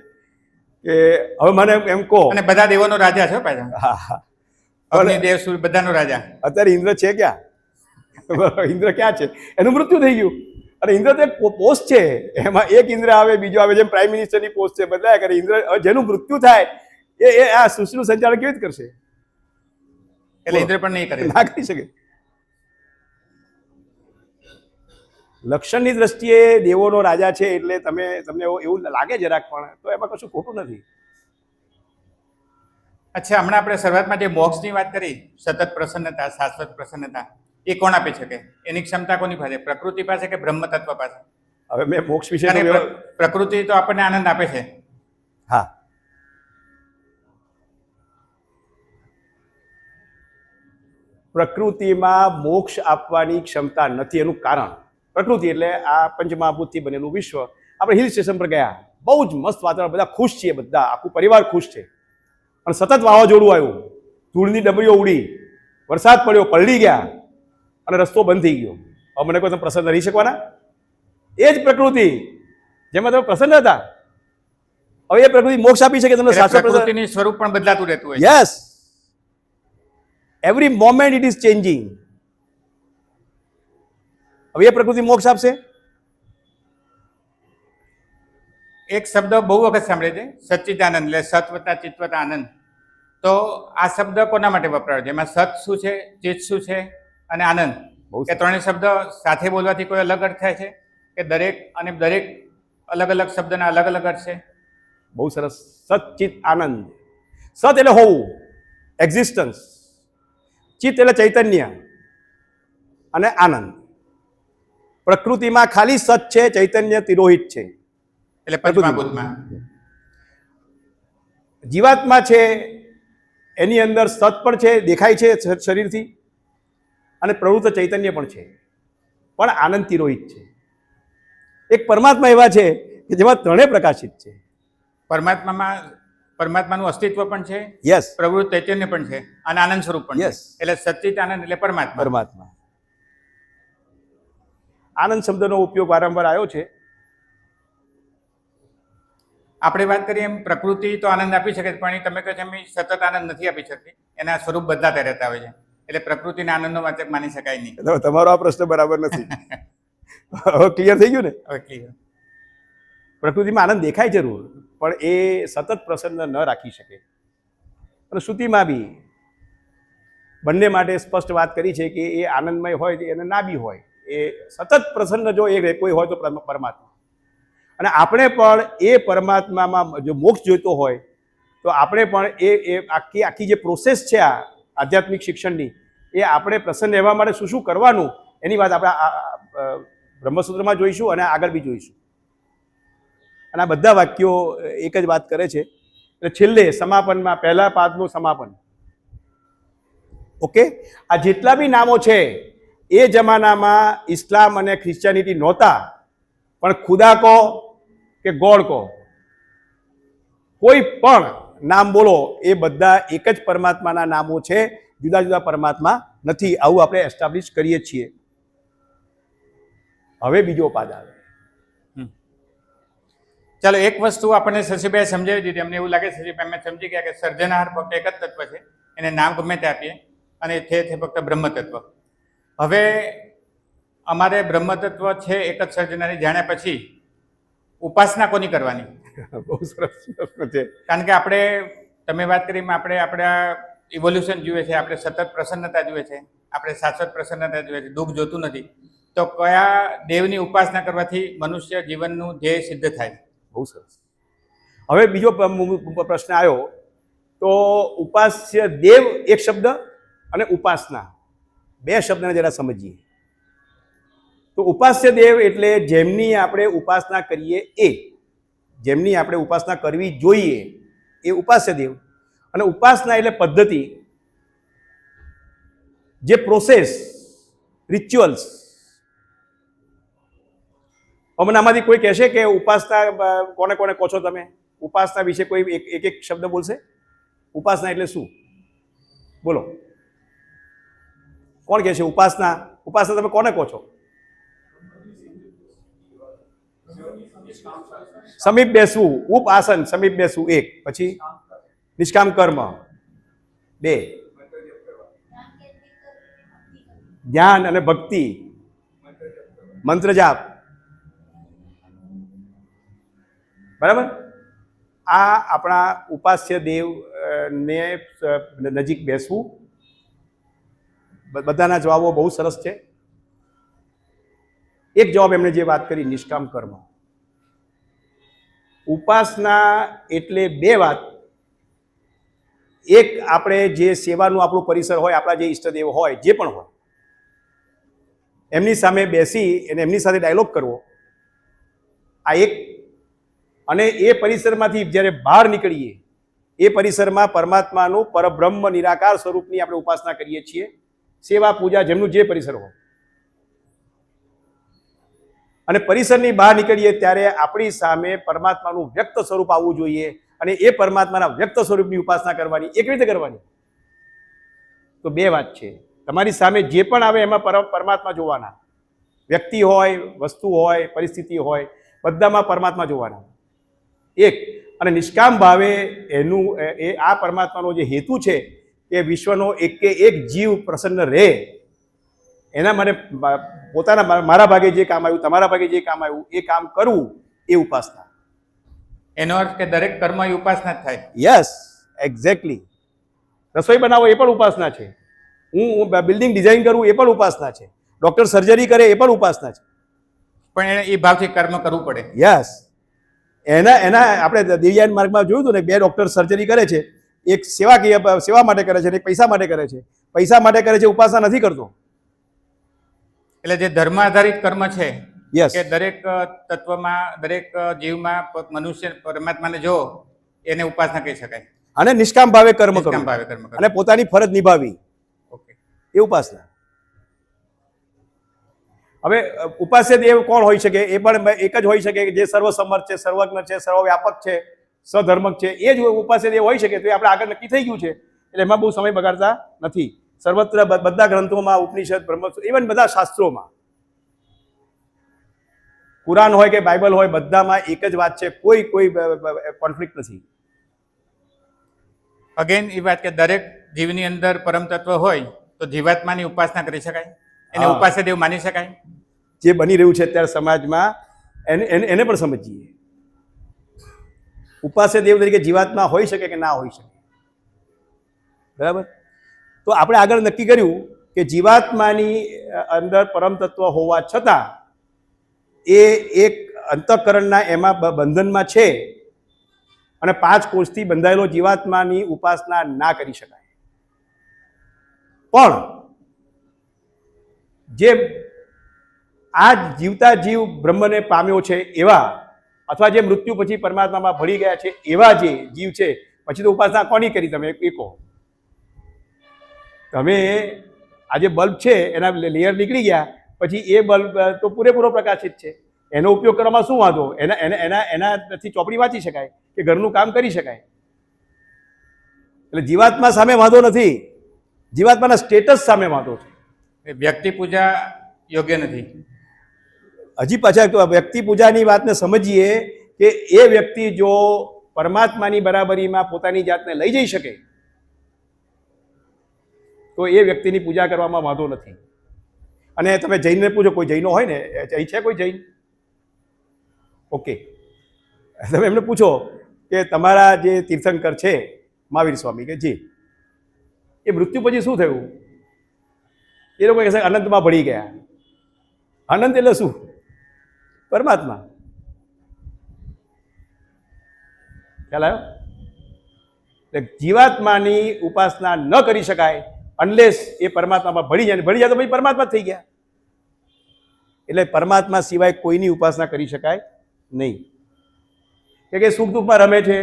કે હવે મને એમ કહો. અને બધા દેવોનો રાજા છે પાછા. હા હા, અગ્નિ દેવ સૂર્ય બધાનો રાજા. અત્યારે ઇન્દ્ર છે ક્યાં? ઇન્દ્ર ક્યાં છે? એનું મૃત્યુ થઈ ગયું. અને ઇન્દ્ર તો એક પોસ્ટ છે, એમાં એક ઇન્દ્ર આવે બીજો આવે, જેમ પ્રાઇમ મિનિસ્ટરની પોસ્ટ છે બદલાયા કરે. ઇન્દ્ર જેનું મૃત્યુ થાય એ આ સૃષ્ટિનું સંચાલન કેવી રીતે કરશે? એટલે ઇન્દ્ર પણ નહીં કરે. ના કરી શકે. લક્ષણની દ્રષ્ટિએ દેવોનો રાજા છે એટલે તમને એવું લાગે જરાક, પણ તો એમાં કશું ખોટું નથી. અચ્છા, હમણાં આપણે શરૂઆતમાં જે મોક્ષની વાત કરી, સતત પ્રસન્નતા, શાશ્વત પ્રસન્નતા, એ કોણ આપી શકે? એની ક્ષમતા કોની પાસે? પ્રકૃતિ પાસે કે બ્રહ્મ તત્વ પાસે? હવે મેં મોક્ષ વિશે અને પ્રકૃતિ તો આપણને આનંદ આપે છે. હા, પ્રકૃતિમાં મોક્ષ આપવાની ક્ષમતા નથી. એનું કારણ પ્રકૃતિ એટલે આ પંચમહાભૂતથી બનેલું વિશ્વ. આપણે હિલ સ્ટેશન પર ગયા, બહુ જ મસ્ત વાતાવરણ, બધા ખુશ છીએ, બધા આખું પરિવાર ખુશ છે. અને સતત વાવાઝોડું આવ્યું, ધૂળની ડમરીઓ ઉડી, વરસાદ પડ્યો, પલળી ગયા અને રસ્તો બંધ થઈ ગયો. હવે મને કોઈ તમે પ્રસન્ન રહી શકવાના? એ જ પ્રકૃતિ જેમાં તમે પ્રસન્ન હતા, હવે એ પ્રકૃતિ મોક્ષ આપી શકે તમને? શાશ્વત પ્રકૃતિની સ્વરૂપ પણ બદલાતું રહેતું હોય. Yes, every moment it is changing. હવે એ પ્રકૃતિ મોક્ષ આપશે? એક શબ્દ બહુ વખત સાંભળે છે, સચ્ચિદાનંદ, એટલે સત વત્તા ચિત્ત વત્તા આનંદ. તો આ શબ્દ કોના માટે વપરાયો છે? એમાં સત શું છે, ચિત્ત શું છે અને આનંદ, એ ત્રણેય શબ્દ સાથે બોલવાથી કોઈ અલગ અર્થ થાય છે કે દરેક અલગ અલગ શબ્દના અલગ અલગ અર્થ છે? બહુ સરસ. સચ્ચિત આનંદ. સત એટલે હોવું, એક્ઝિસ્ટન્સ. ચિત્ત એટલે ચૈતન્ય અને આનંદ. પ્રકૃતિમાં ખાલી સત છે, ચૈતન્ય તિરોહિત છે. એટલે પંચમહાભૂતમાં જીવાત્મા છે, એની અંદર સત પણ છે, દેખાય છે શરીરથી, અને પ્રવૃત્ત ચૈતન્ય પણ છે, પણ આનંદ તિરોહિત છે. એક પરમાત્મા એવા છે કે જેમાં ત્રણેય પ્રકાશિત છે. પરમાત્માનું અસ્તિત્વ પણ છે, યસ, પ્રવૃત્ત ચૈતન્ય પણ છે અને આનંદ સ્વરૂપ પણ છે. યસ, એટલે સચ્ચિત આનંદ એટલે પરમાત્મા. આનંદ શબ્દનો ઉપયોગ વારંવાર આવ્યો છે. આપણે વાત કરીએ એમ પ્રકૃતિ તો આનંદ આપી શકે, પણ એ તમે કહો છો એમ સતત આનંદ નથી આપી શકતી, એના સ્વરૂપ બદલાતા રહેતા હોય છે. એટલે પ્રકૃતિના આનંદનો વાચક માની શકાય નહીં. તમારો આ પ્રશ્ન બરાબર નથી. હવે ક્લિયર થઈ ગયું ને? હવે ક્લિયર. પ્રકૃતિમાં આનંદ દેખાય જરૂર, પણ એ સતત પ્રસન્ન ન રાખી શકે. અને શ્રુતિમાં બી બંને માટે સ્પષ્ટ વાત કરી છે કે એ આનંદમય હોય એને ના બી હોય, એ સતત પ્રસન્ન જો એ કોઈ હોય તો પરમાત્મા. અને આપણે પણ એ પરમાત્મામાં જો મોક્ષ જોઈતો હોય તો આપણે પણ એ આખી જે પ્રોસેસ છે આ આધ્યાત્મિક શિક્ષણની, એ આપણે પ્રસન્ન રહેવા માટે શું શું કરવાનું એની વાત આપણે બ્રહ્મસૂત્રમાં જોઈશું અને આગળ બી જોઈશું. અને આ બધા વાક્યો એક જ વાત કરે છે. એટલે છેલ્લે સમાપનમાં પહેલા પાદનું સમાપન. ઓકે, આ જેટલા બી નામો છે એ જમાનામાં ઇસ્લામ અને ખ્રિશ્ચિયાનિટી નહોતા, પણ ખુદા કહો કે ગોડ કહો, કોઈ પણ નામ બોલો, એ બધા એક જ પરમાત્માના નામો છે, જુદા જુદા પરમાત્મા નથી. આવું આપણે એસ્ટાબ્લિશ કરીએ છીએ. હવે બીજો પાદ આવે. ચાલો, એક વસ્તુ આપણને શશીભાઈ સમજાવી દીધી. અમને એવું લાગે શશીભાઈ અમે સમજી ગયા કે સર્જનહાર ફક્ત એક જ તત્વ છે, એને નામ ગમે તે આપીએ, અને છે ફક્ત બ્રહ્મ તત્વ. હવે અમારે બ્રહ્મ તત્વ છે એક જ સર્જનારી જાણ્યા પછી ઉપાસના કોની કરવાની? બહુ સરસ પ્રશ્ન છે. કારણ કે આપણે, તમે વાત કરી, આપણે આપણા ઇવોલ્યુશન જુએ છે, આપણે સતત પ્રસન્નતા જુએ છે, આપણે શાશ્વત પ્રસન્નતા જુએ છે, દુઃખ જોતું નથી. તો કયા દેવની ઉપાસના કરવાથી મનુષ્ય જીવનનું ધ્યેય સિદ્ધ થાય? બહુ સરસ. હવે બીજો પ્રશ્ન આવ્યો તો ઉપાસ્ય દેવ એક શબ્દ અને ઉપાસના બે શબ્દને જરા સમજીએ. તો ઉપાસ્ય દેવ એટલે જેમની આપણે ઉપાસના કરીએ જેમની આપણે ઉપાસના કરવી જોઈએ એ ઉપાસ્ય દેવ. અને ઉપાસના એટલે પદ્ધતિ, જે પ્રોસેસ, રિચ્યુઅલ્સ. હમણાં આમાંથી કોઈ કહેશે કે ઉપાસના કોને કોને કહો છો તમે? ઉપાસના વિશે કોઈ એક શબ્દ બોલશે? ઉપાસના એટલે શું? બોલો, કોણ કહે છે ઉપાસના? ઉપાસના તમે કોને કહો છો? સમીપ બેસવું, ઉપાસન, સમીપ બેસવું એક. પછી નિષ્કામ કર્મ બે, ધ્યાન અને ભક્તિ, મંત્ર જાપ. બરાબર? આ આપણા ઉપાસ્ય દેવ ને નજીક બેસવું. બધાના જવાબો બહુ સરસ છે. એક જવાબ એમણે જે વાત કરી, નિષ્કામ કર્મ. ઉપાસના એટલે બે વાત. એક, આપણે જે સેવાનું આપણું પરિસર હોય, આપણા જે ઈષ્ટદેવ હોય, જે પણ હોય, એમની સામે બેસી અને એમની સાથે ડાયલોગ કરવો, આ એક. અને એ પરિસરમાંથી જ્યારે બહાર નીકળીએ, એ પરિસરમાં પરમાત્માનું પરબ્રહ્મ નિરાકાર સ્વરૂપની આપણે ઉપાસના કરીએ છીએ. સેવા પૂજા જેમનું જે પરિસર હોય. અને પરિસરની બહાર નીકળીએ ત્યારે આપણી સામે પરમાત્માનું વ્યક્ત સ્વરૂપ આવવું જોઈએ. અને એ પરમાત્માના વ્યક્ત સ્વરૂપની ઉપાસના કરવાની. એક રીતે કરવાની. તો બે વાત છે. તમારી સામે જે પણ આવે એમાં પરમાત્મા જોવાના. વ્યક્તિ હોય, વસ્તુ હોય, પરિસ્થિતિ હોય, બધામાં પરમાત્મા જોવાના. એક. અને નિષ્કામ ભાવે એનું આ પરમાત્માનો જે હેતુ છે કે વિશ્વનો એકે એક જીવ પ્રસન્ન રહે, એના માટે પોતાના મારા ભાગે જે કામ આવ્યું, તમારા ભાગે જે કામ આવ્યું, એ કામ કરવું, એ ઉપાસના. એનો અર્થ કે દરેક કર્મ એ ઉપાસના જ થાય. Yes, exactly. રસોઈ બનાવો એ પણ ઉપાસના છે. હું બિલ્ડિંગ ડિઝાઇન કરું એ પણ ઉપાસના છે. ડોક્ટર સર્જરી કરે એ પણ ઉપાસના છે. પણ એને એ ભાવથી કર્મ કરવું પડે. યસ. એના આપણે દિવ્યાન માર્ગમાં જોયું હતું ને, બે ડોક્ટર સર્જરી કરે છે. એક સેવા માટે કરે છે અને એક પૈસા માટે કરે છે. પૈસા માટે કરે છે, ઉપાસના નથી કરતો. એટલે જે ધર્મ આધારિત કર્મ છે, યસ, કે દરેક તત્વમાં, દરેક જીવમાં મનુષ્ય પરમાત્માને જો, એને ઉપાસના કહી શકાય. અને નિષ્કામ ભાવે કર્મ નિષ્કામ કરવું ભાવે કર્મ કરવું. અને પોતાની ફરજ નિભાવી, ઓકે. એ ઉપાસના. હવે ઉપાસ્ય દેવ કોણ હોઈ શકે? એ પણ એક જ હોઈ શકે કે જે સર્વસમર્થ છે, સર્વજ્ઞ છે, સર્વવ્યાપક છે, સધર્મક છે. એ જ ઉપાસ્ય દેવ હોઈ શકે. તો એ આપણે આગળ નક્કી થઈ ગયું છે, એટલે એમાં બહુ સમય બગાડતા નથી. સર્વત્ર બધા ગ્રંથોમાં, ઉપનિષદ, બ્રહ્મસૂત્ર, ઇવન બધા શાસ્ત્રોમાં, કુરાન હોય કે બાઇબલ હોય, બધામાં એક જ વાત છે. કોઈ કોન્ફ્લિક્ટ નથી. અગેન એ વાત કે દરેક જીવની અંદર પરમ તત્વ હોય તો જીવાત્માની ઉપાસના કરી શકાય, એને ઉપાસ્ય દેવ માની શકાય. જે બની રહ્યું છે અત્યારે સમાજમાં, એને પણ સમજીએ. ઉપાસ્ય દેવ તરીકે જીવાત્મા હોઈ શકે કે ના હોઈ શકે? બરાબર? તો આપણે આગળ નક્કી કર્યું કે જીવાત્માની અંદર પરમ તત્વ હોવા છતાં એ એક અંતઃકરણના એમાં બંધનમાં છે અને 5 કોષથી બંધાયેલો જીવાત્માની ઉપાસના ના કરી શકાય. પણ જે આ જીવતા જીવ બ્રહ્મને પામ્યો છે એવા, અથવા જે મૃત્યુ પછી પરમાત્મામાં ભળી ગયા છે એવા જે જીવ છે, પછી તો ઉપાસના કોની કરી? તમે એ કહો. તમે આ જે બલ્બ છે એના લેયર નીકળી ગયા પછી એ બલ્બ તો પૂરેપૂરો પ્રકાશિત છે. એનો ઉપયોગ કરવામાં શું વાંધો? એનાથી ચોપડી વાંચી શકાય કે ઘરનું કામ કરી શકાય. એટલે જીવાત્મા સામે વાંધો નથી, જીવાત્માના સ્ટેટસ સામે વાંધો છે. વ્યક્તિ પૂજા યોગ્ય નથી. હજી પાછા વ્યક્તિ પૂજાની વાતને સમજીએ કે એ વ્યક્તિ જો પરમાત્માની બરાબરીમાં પોતાની જાતને લઈ જઈ શકે તો એ વ્યક્તિની પૂજા કરવામાં વાંધો નથી. અને તમે જૈનને પૂછો, કોઈ જૈનો હોય ને, અહીં છે કોઈ જૈન? ઓકે, તમે એમને પૂછો કે તમારા જે તીર્થંકર છે મહાવીર સ્વામી, કે જી, એ મૃત્યુ પછી શું થયું? એ લોકો કહેશે અનંતમાં ભળી ગયા. અનંત એટલે શું? પરમાત્મા. ખ્યાલ આવ્યો? એટલે જીવાત્માની ઉપાસના ન કરી શકાય અનલેસ એ પરમાત્મામાં ભળી જાય, ભળી જાય તો ભાઈ પરમાત્મા જ થઈ ગયા. એટલે પરમાત્મા સિવાય કોઈની ઉપાસના કરી શકાય નહીં. કે સુખ દુઃખમાં રમે છે,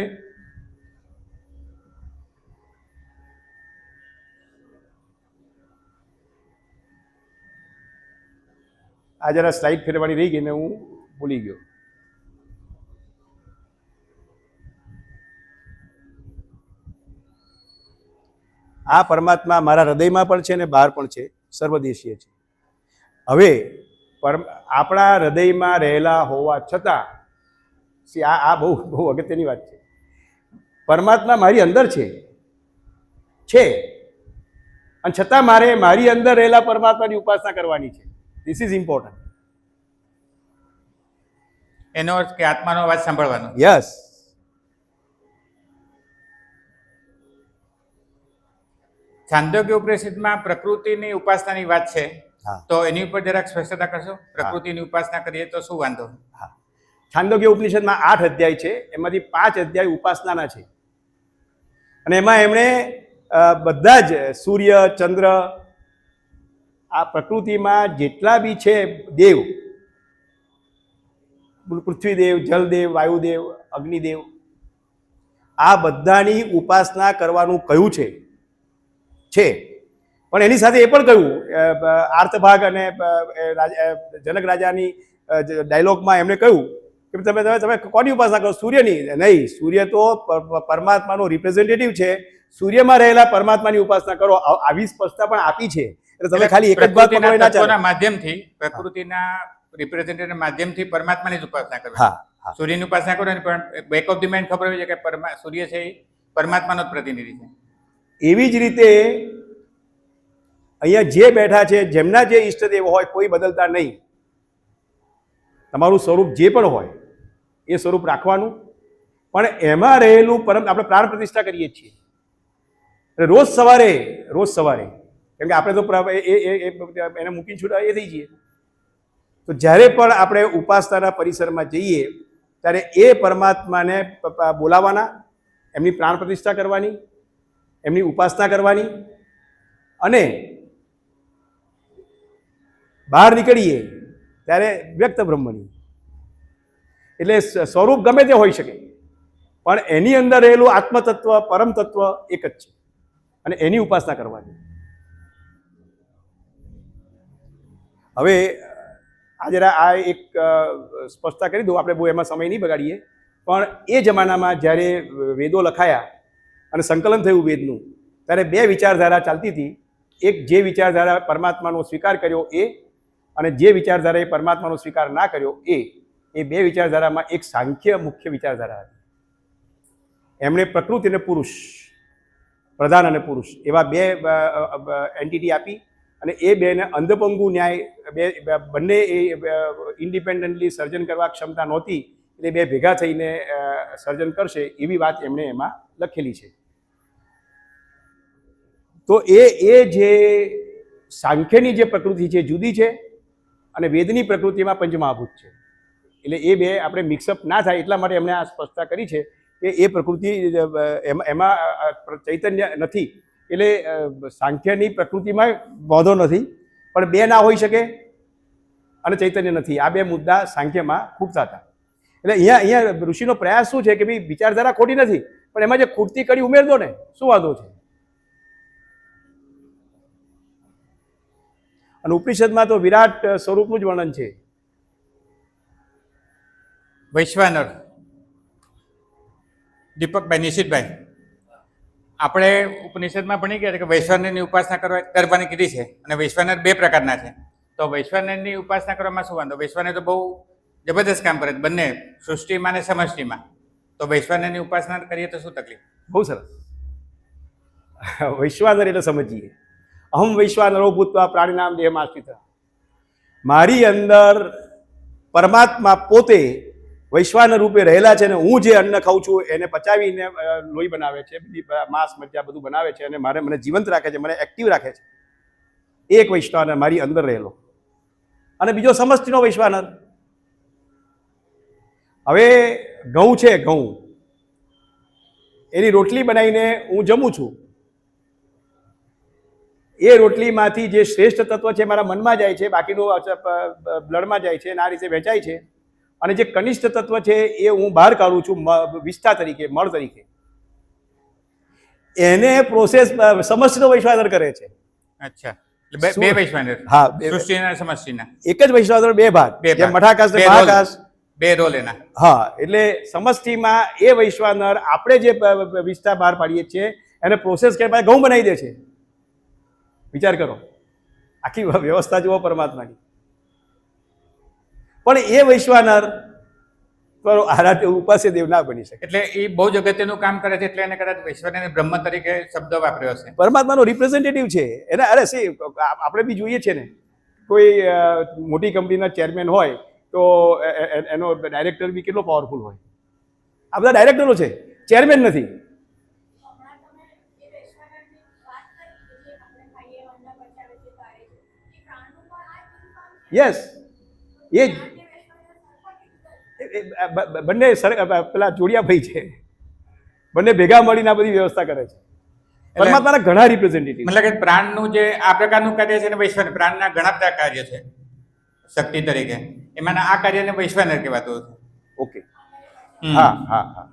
આ જરા સ્લાઇડ ફેરવાની રહી ગઈ ને હું ભૂલી ગયો. આ પરમાત્મા મારા હૃદયમાં પણ છે ને બહાર પણ છે, સર્વદેશીય છે. હવે આપણા હૃદયમાં રહેલા હોવા છતાં આ બહુ બહુ અગત્યની વાત છે. પરમાત્મા મારી અંદર છે અને છતાં મારે મારી અંદર રહેલા પરમાત્માની ઉપાસના કરવાની છે. This is important. એનો અર્થ કે આત્માનો અવાજ સાંભળવાનો. યસ. છાંદોગ્ય ઉપનિષદમાં પ્રકૃતિની ઉપાસનાની વાત છે, હા. તો એની ઉપર જરાક સ્પષ્ટતા કરશો. પ્રકૃતિની ઉપાસના કરીએ તો શું વાંધો? હા, છાંદોગ્ય ઉપનિષદમાં 8 અધ્યાય છે, એમાંથી 5 અધ્યાય ઉપાસનાના છે. અને એમાં એમણે બધા જ સૂર્ય, ચંદ્ર, આ પ્રકૃતિમાં જેટલા બી છે દેવ, પૃથ્વીદેવ, જલદેવ, વાયુદેવ, અગ્નિદેવ, આ બધાની ઉપાસના કરવાનું કહ્યું છે. પણ એની સાથે એ પણ કહ્યું, આર્તભાગ અને જનક રાજાની ડાયલોગમાં એમણે કહ્યું કે તમે કોની ઉપાસના કરો? સૂર્યની. નહીં, સૂર્ય તો પરમાત્માનો રિપ્રેઝેન્ટેટિવ છે, સૂર્યમાં રહેલા પરમાત્માની ઉપાસના કરો. આવી સ્પષ્ટતા પણ આપી છે. એટલે તમે ખાલી એક જ વાત પકડો ના ચાલે. માધ્યમથી, પ્રકૃતિના રિપ્રેઝેન્ટેટિવ માધ્યમથી પરમાત્માની જ ઉપાસના કરવી. હા, સૂર્યની ઉપાસના કરો ને પણ બેક ઓફ ધી માઇન્ડ ખબર હોય છે કે સૂર્ય છે એ પરમાત્માનો જ પ્રતિનિધિ છે. એવી જ રીતે અહીંયા જે બેઠા છે, જેમના જે ઈષ્ટદેવ હોય, કોઈ બદલતા નહીં. તમારું સ્વરૂપ જે પણ હોય એ સ્વરૂપ રાખવાનું, પણ એમાં રહેલું આપણે પ્રાણ પ્રતિષ્ઠા કરીએ છીએ રોજ સવારે, કેમ કે આપણે તો એને મૂકીને છૂટા એ થઈ જઈએ. તો જ્યારે પણ આપણે ઉપાસનાના પરિસરમાં જઈએ ત્યારે એ પરમાત્માને બોલાવવાના, એમની પ્રાણ પ્રતિષ્ઠા કરવાની, એમની ઉપાસના કરવાની. અને બહાર નીકળીએ ત્યારે વ્યક્ત બ્રહ્મની, એટલે સ્વરૂપ ગમે તે હોઈ શકે, પણ એની અંદર રહેલું આત્મતત્વ, પરમ તત્વ એક જ છે અને એની ઉપાસના કરવાની. હવે આ એક સ્પષ્ટતા કરી દઉં, આપણે બહુ એમાં સમય નહીં બગાડીએ. પણ એ જમાનામાં જ્યારે વેદો લખાયા અને સંકલન થયું વેદનું, ત્યારે 2 વિચારધારા ચાલતી હતી. એક જે વિચારધારા પરમાત્માનો સ્વીકાર કર્યો એ, અને જે વિચારધારાએ પરમાત્માનો સ્વીકાર ના કર્યો એ 2 વિચારધારામાં એક સાંખ્ય મુખ્ય વિચારધારા હતી. એમણે પ્રકૃતિ અને પુરુષ, પ્રધાન અને પુરુષ એવા 2 એન્ટિટી આપી, અને એ 2ને અંધપંગુ ન્યાય બંને એ ઇન્ડિપેન્ડન્ટલી સર્જન કરવા ક્ષમતા નહોતી, એટલે 2 ભેગા થઈને સર્જન કરશે એવી વાત એમણે એમાં લખેલી છે. તો એ જે સાંખ્યની જે પ્રકૃતિ છે જુદી છે, અને વેદની પ્રકૃતિમાં પંચમહાભૂત છે. એટલે એ 2 આપણે મિક્સઅપ ના થાય એટલા માટે એમણે આ સ્પષ્ટતા કરી છે કે એ પ્રકૃતિ એમાં ચૈતન્ય નથી. એટલે સાંખ્યની પ્રકૃતિમાં વાંધો નથી, પણ 2 ના હોઈ શકે અને ચૈતન્ય નથી. આ 2 મુદ્દા સાંખ્યમાં ખૂટતા હતા. એટલે અહીંયા ઋષિનો પ્રયાસ શું છે કે ભાઈ વિચારધારા ખોટી નથી, પણ એમાં જે ખૂટતી કડી ઉમેર દો ને, શું વાંધો છે? અને ઉપનિષદમાં તો વિરાટ સ્વરૂપનું જ વર્ણન છે. વૈશ્વાનર, દીપકભાઈ, નિશિતભાઈ, આપણે ઉપનિષદમાં ભણી ગયા કે વૈશ્વાનરની ઉપાસના કરવાની કીધી છે, અને વૈશ્વાનર 2 પ્રકારના છે. તો વૈશ્વાનરની ઉપાસના કરવામાં શું વાંધો? વૈશ્વાનર તો બહુ જબરદસ્ત કામ કરે છે બંને સૃષ્ટિમાં અને સમષ્ટિમાં. તો વૈશ્વાનરની ઉપાસના કરીએ તો શું તકલીફ? બહુ સરસ. વૈશ્વાનર એટલે સમજીએ, અહમ વૈશ્વાનરો ભૂત્વા પ્રાણીનામ દેહમાં આશ્રિત. મારી અંદર પરમાત્મા પોતે વૈશ્વાનર રૂપે રહેલા છે, અને હું જે અન્ન ખાઉં છું એને પચાવીને લોહી બનાવે છે, માંસ મજ્જા બધું બનાવે છે, અને મને જીવંત રાખે છે, મને એક્ટિવ રાખે છે. એક વૈશ્વાનર મારી અંદર રહેલો, અને બીજો સમષ્ટિનો વૈશ્વાનર. હવે ઘઉં છે, ઘઉં એની રોટલી બનાવીને હું જમું છું, એ રોટલીમાંથી જે શ્રેષ્ઠ તત્વ છે મારા મનમાં જાય છે, બાકીનું બ્લડમાં જાય છે અને આ રીતે વહેંચાય છે, અને જે કનિષ્ઠ તત્વ છે એ હું બહાર કાઢું છું વિષ્ઠા તરીકે, મળ તરીકે. એને પ્રોસેસ સમષ્ટિનો વૈશ્વાનર કરે છે. અચ્છા, એટલે બે વૈશ્વાનર. હા, સૃષ્ટિના સમષ્ટિના એક જ વૈશ્વાનર બે ભાગ, બે ભાગ. મઠાકાશ ને બે રોલ. મહાકાશ. બે રોલ એના. હા, એટલે સમષ્ટિમાં એ વૈશ્વાનર આપણે જે વિષ્ઠા બહાર પાડીએ છીએ એને પ્રોસેસ કે ઘઉં બનાવી દે છે. વિચાર કરો, આખી વ્યવસ્થા જુઓ પરમાત્માની. પણ એ વૈશ્વાનર આરાધ્ય ઉપાસ્ય દેવ ના બની શકે. એટલે એ બહુ જ અગત્યનું કામ કરે છે, એટલે એને કદાચ વૈશ્વાનરને બ્રહ્મ તરીકે શબ્દ વાપર્યો છે. પરમાત્માનો રિપ્રેઝેન્ટેટિવ છે એને. અરે સી આપણે બી જોઈએ છે ને, કોઈ મોટી કંપનીના ચેરમેન હોય તો એનો ડાયરેક્ટર બી કેટલો પાવરફુલ હોય. આ બધા ડાયરેક્ટરો છે, ચેરમેન નથી. યસ, એ જ બંને પેલા જોડિયા ભાઈ છે, બંને ભેગા મળીને આ બધી વ્યવસ્થા કરે છે. પરમાત્માના ઘણા રિપ્રેઝેન્ટેટિવ. મતલબ કે પ્રાણનું જે આ પ્રકારનું કાર્ય છે ને વૈશ્વાનર, પ્રાણના ઘણા બધા કાર્ય છે શક્તિ તરીકે, એમાંના આ કાર્યને વૈશ્વાનર કહેવાતું હતું. ઓકે, હા હા હા.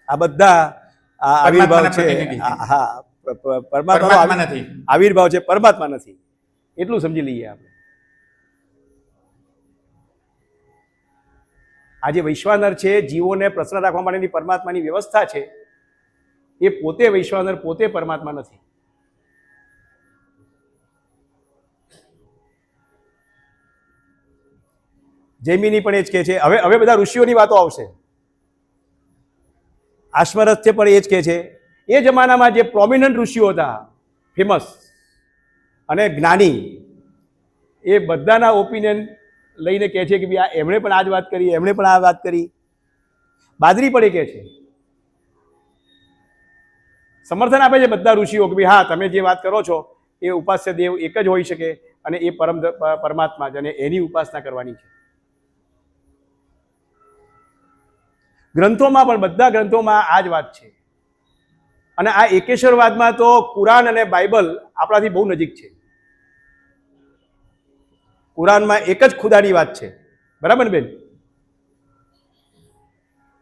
આ બધા આવિર્ભાવ છે. હા, પરમાત્મા નથી, આવિર્ભાવ છે, પરમાત્મા નથી. એટલું સમજી લઈએ આપણે. આ જે વૈશ્વાનર છે, જીવોને પ્રસન્ન રાખવા માટેની પરમાત્માની વ્યવસ્થા છે, એ પોતે વૈશ્વાનર, પોતે પરમાત્મા નથી. જૈમિની પણ એ જ કહે છે. હવે બધા ઋષિઓની વાતો આવશે. આશ્વરથ્ય પણ એ જ કહે છે. એ જમાનામાં જે પ્રોમિનન્ટ ઋષિઓ હતા, ફેમસ અને જ્ઞાની, એ બધાના ઓપિનિયન લઈને કહે છે કે ભાઈ એમણે પણ આ જ વાત કરી, એમણે પણ આ વાત કરી. બાદરી પણ એ કહે છે, સમર્થન આપે છે બધા ઋષિઓ કે ભાઈ હા, તમે જે વાત કરો છો એ ઉપાસ્ય દેવ એક જ હોઈ શકે અને એ પરમાત્મા જ, અને એની ઉપાસના કરવાની છે. ગ્રંથોમાં પણ, બધા ગ્રંથોમાં આ જ વાત છે. અને આ એકેશ્વરવાદમાં તો કુરાન અને બાઇબલ આપણાથી બહુ નજીક છે. કુરાનમાં એક જ ખુદાની વાત છે, બરાબર ને બેન?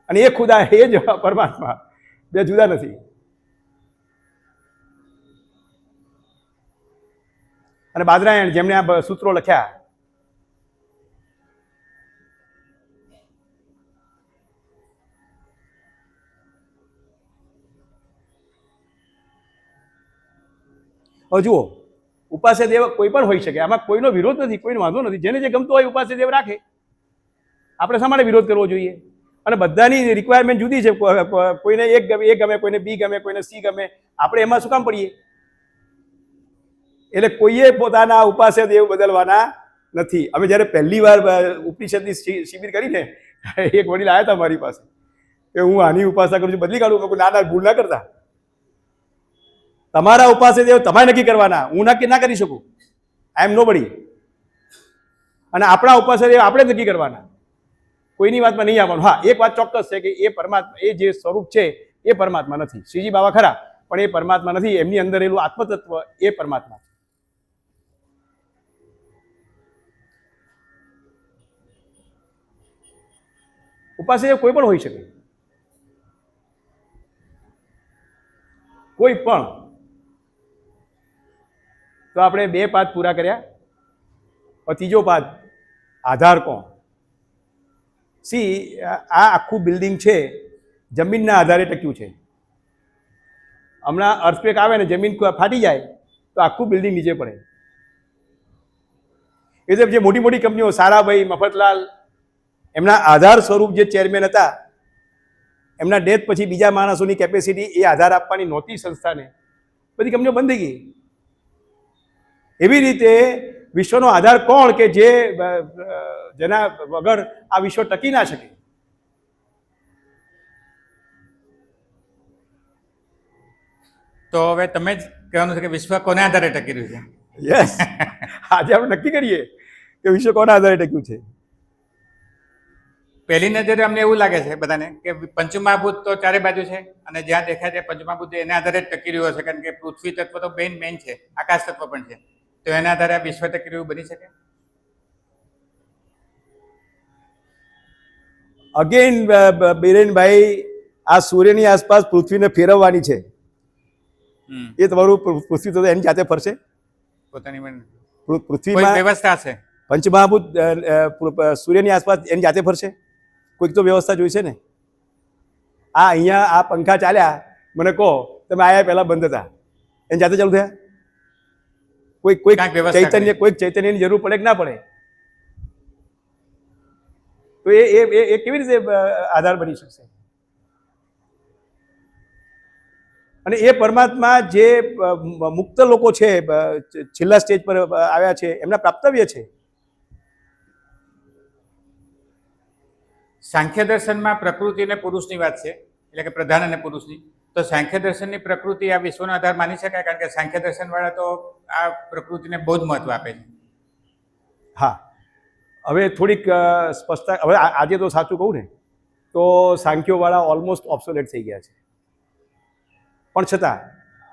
અને એ ખુદા એ જ પરમાત્મા, બે જુદા નથી. અને બાદરાયણ જેમણે આ સૂત્રો લખ્યા, હવે જુઓ, ઉપાસ્ય દેવ કોઈ પણ હોઈ શકે, આમાં કોઈનો વિરોધ નથી, કોઈનો વાંધો નથી. જેને જે ગમતો હોય ઉપાસ્ય દેવ રાખે. આપણે શા માટે વિરોધ કરવો જોઈએ? અને બધાની રિક્વાયરમેન્ટ જુદી છે. કોઈને એ ગમે, કોઈને બી ગમે, કોઈને સી ગમે. આપણે એમાં શું કામ પડીએ? એટલે કોઈએ પોતાના ઉપાસ્ય દેવ બદલવાના નથી. અમે જ્યારે પહેલી વાર ઉપનિષદની શિબિર કરીને, એક વડીલ આવ્યા હતા મારી પાસે કે હું આની ઉપાસના કરું છું, બદલી કાઢું. ના ના, ભૂલ ના કરતા. તમારા ઉપાસ્ય દેવ તમારે નક્કી કરવાના, હું નક્કી ના કરી શકું. આઈ એમ નોબડી. અને આપણા ઉપાસ્ય દેવ આપણે નક્કી કરવાના, કોઈની વાતમાં નહીં આવવાનું. હા, એક વાત ચોક્કસ છે કે એ પરમાત્મા, એ જે સ્વરૂપ છે એ પરમાત્મા નથી. શ્રીજી બાબા ખરા, પણ એ પરમાત્મા નથી. એમની અંદર રહેલું આત્મતત્વ એ પરમાત્મા છે. ઉપાસ્ય દેવ કોઈ પણ હોઈ શકે, કોઈ પણ. તો આપણે બે પાદ પૂરા કર્યા. ત્રીજો પાદ, આધાર કોણ? સી, આ આખું બિલ્ડિંગ છે જમીનના આધારે ટક્યું છે. હમણાં અર્થક્વેક આવે ને જમીન ફાટી જાય તો આખું બિલ્ડિંગ નીચે પડે. એટલે જે મોટી મોટી કંપનીઓ, સારાભાઈ, મફતલાલ, એમના આધાર સ્વરૂપ જે ચેરમેન હતા, એમના ડેથ પછી બીજા માણસોની કેપેસિટી એ આધાર આપવાની નહોતી સંસ્થાને, બધી કંપનીઓ બંધ થઈ ગઈ. એવી રીતે વિશ્વનો આધાર કોણ કે જેના વગર આ વિશ્વ ટકી ના શકે? તો હવે તમે જ કહેવાનું છે કે વિશ્વ કોને આધારે ટકી રહ્યું છે? યસ, આજે આપણે નક્કી કરીએ કે વિશ્વ કોના આધારે ટક્યું છે. પહેલી નજરે અમને એવું લાગે છે બધાને કે પંચમહાભૂત તો ચારે બાજુ છે અને જ્યાં દેખાય છે પંચમહાભૂત એના આધારે જ ટકી રહ્યો છે, કારણ કે પૃથ્વી તત્વ તો મેઇન છે, આકાશ તત્વ પણ છે, તો એના આધારે આ વિશ્વ ટકી રહ્યું બની શકે. અગેન બિરેનભાઈ, આ સૂર્યની આસપાસ પૃથ્વીને ફેરવવાની છે. એ તમારું પૃથ્વી તો એની જાતે ફરશે. પોતાની કોઈ પૃથ્વીમાં વ્યવસ્થા છે. પંચમહાભૂત સૂર્યની આસપાસ એની જાતે ફરશે. કોઈક તો વ્યવસ્થા જોઈશે ને. અહીંયા આ પંખા ચાલ્યા, મને કહો તમે આયા પહેલા બંધ હતા, એની જાતે ચાલુ થયા? કોઈક ચૈતન્યની જરૂર પડે કે ના પડે? તો એ કેવી રીતે આધાર બની શકશે? અને એ પરમાત્મા જે મુક્ત લોકો છે, છેલ્લા સ્ટેજ પર આવ્યા છે, એમના પ્રાપ્તવ્ય છે. સાંખ્ય દર્શનમાં પ્રકૃતિ અને પુરુષની વાત છે, એટલે કે પ્રધાન અને પુરુષની. તો સાંખ્ય દર્શનની પ્રકૃતિ આ વિશ્વનો આધાર માની શકાય, કારણ કે સાંખ્ય દર્શન વાળા તો આ પ્રકૃતિને બહુ જ મહત્વ આપે છે. હા, હવે થોડીક સ્પષ્ટતા. હવે આજે તો સાચું કહું ને તો સાંખ્યોવાળા ઓલમોસ્ટ ઓબ્સોલેટ થઈ ગયા છે, પણ છતાં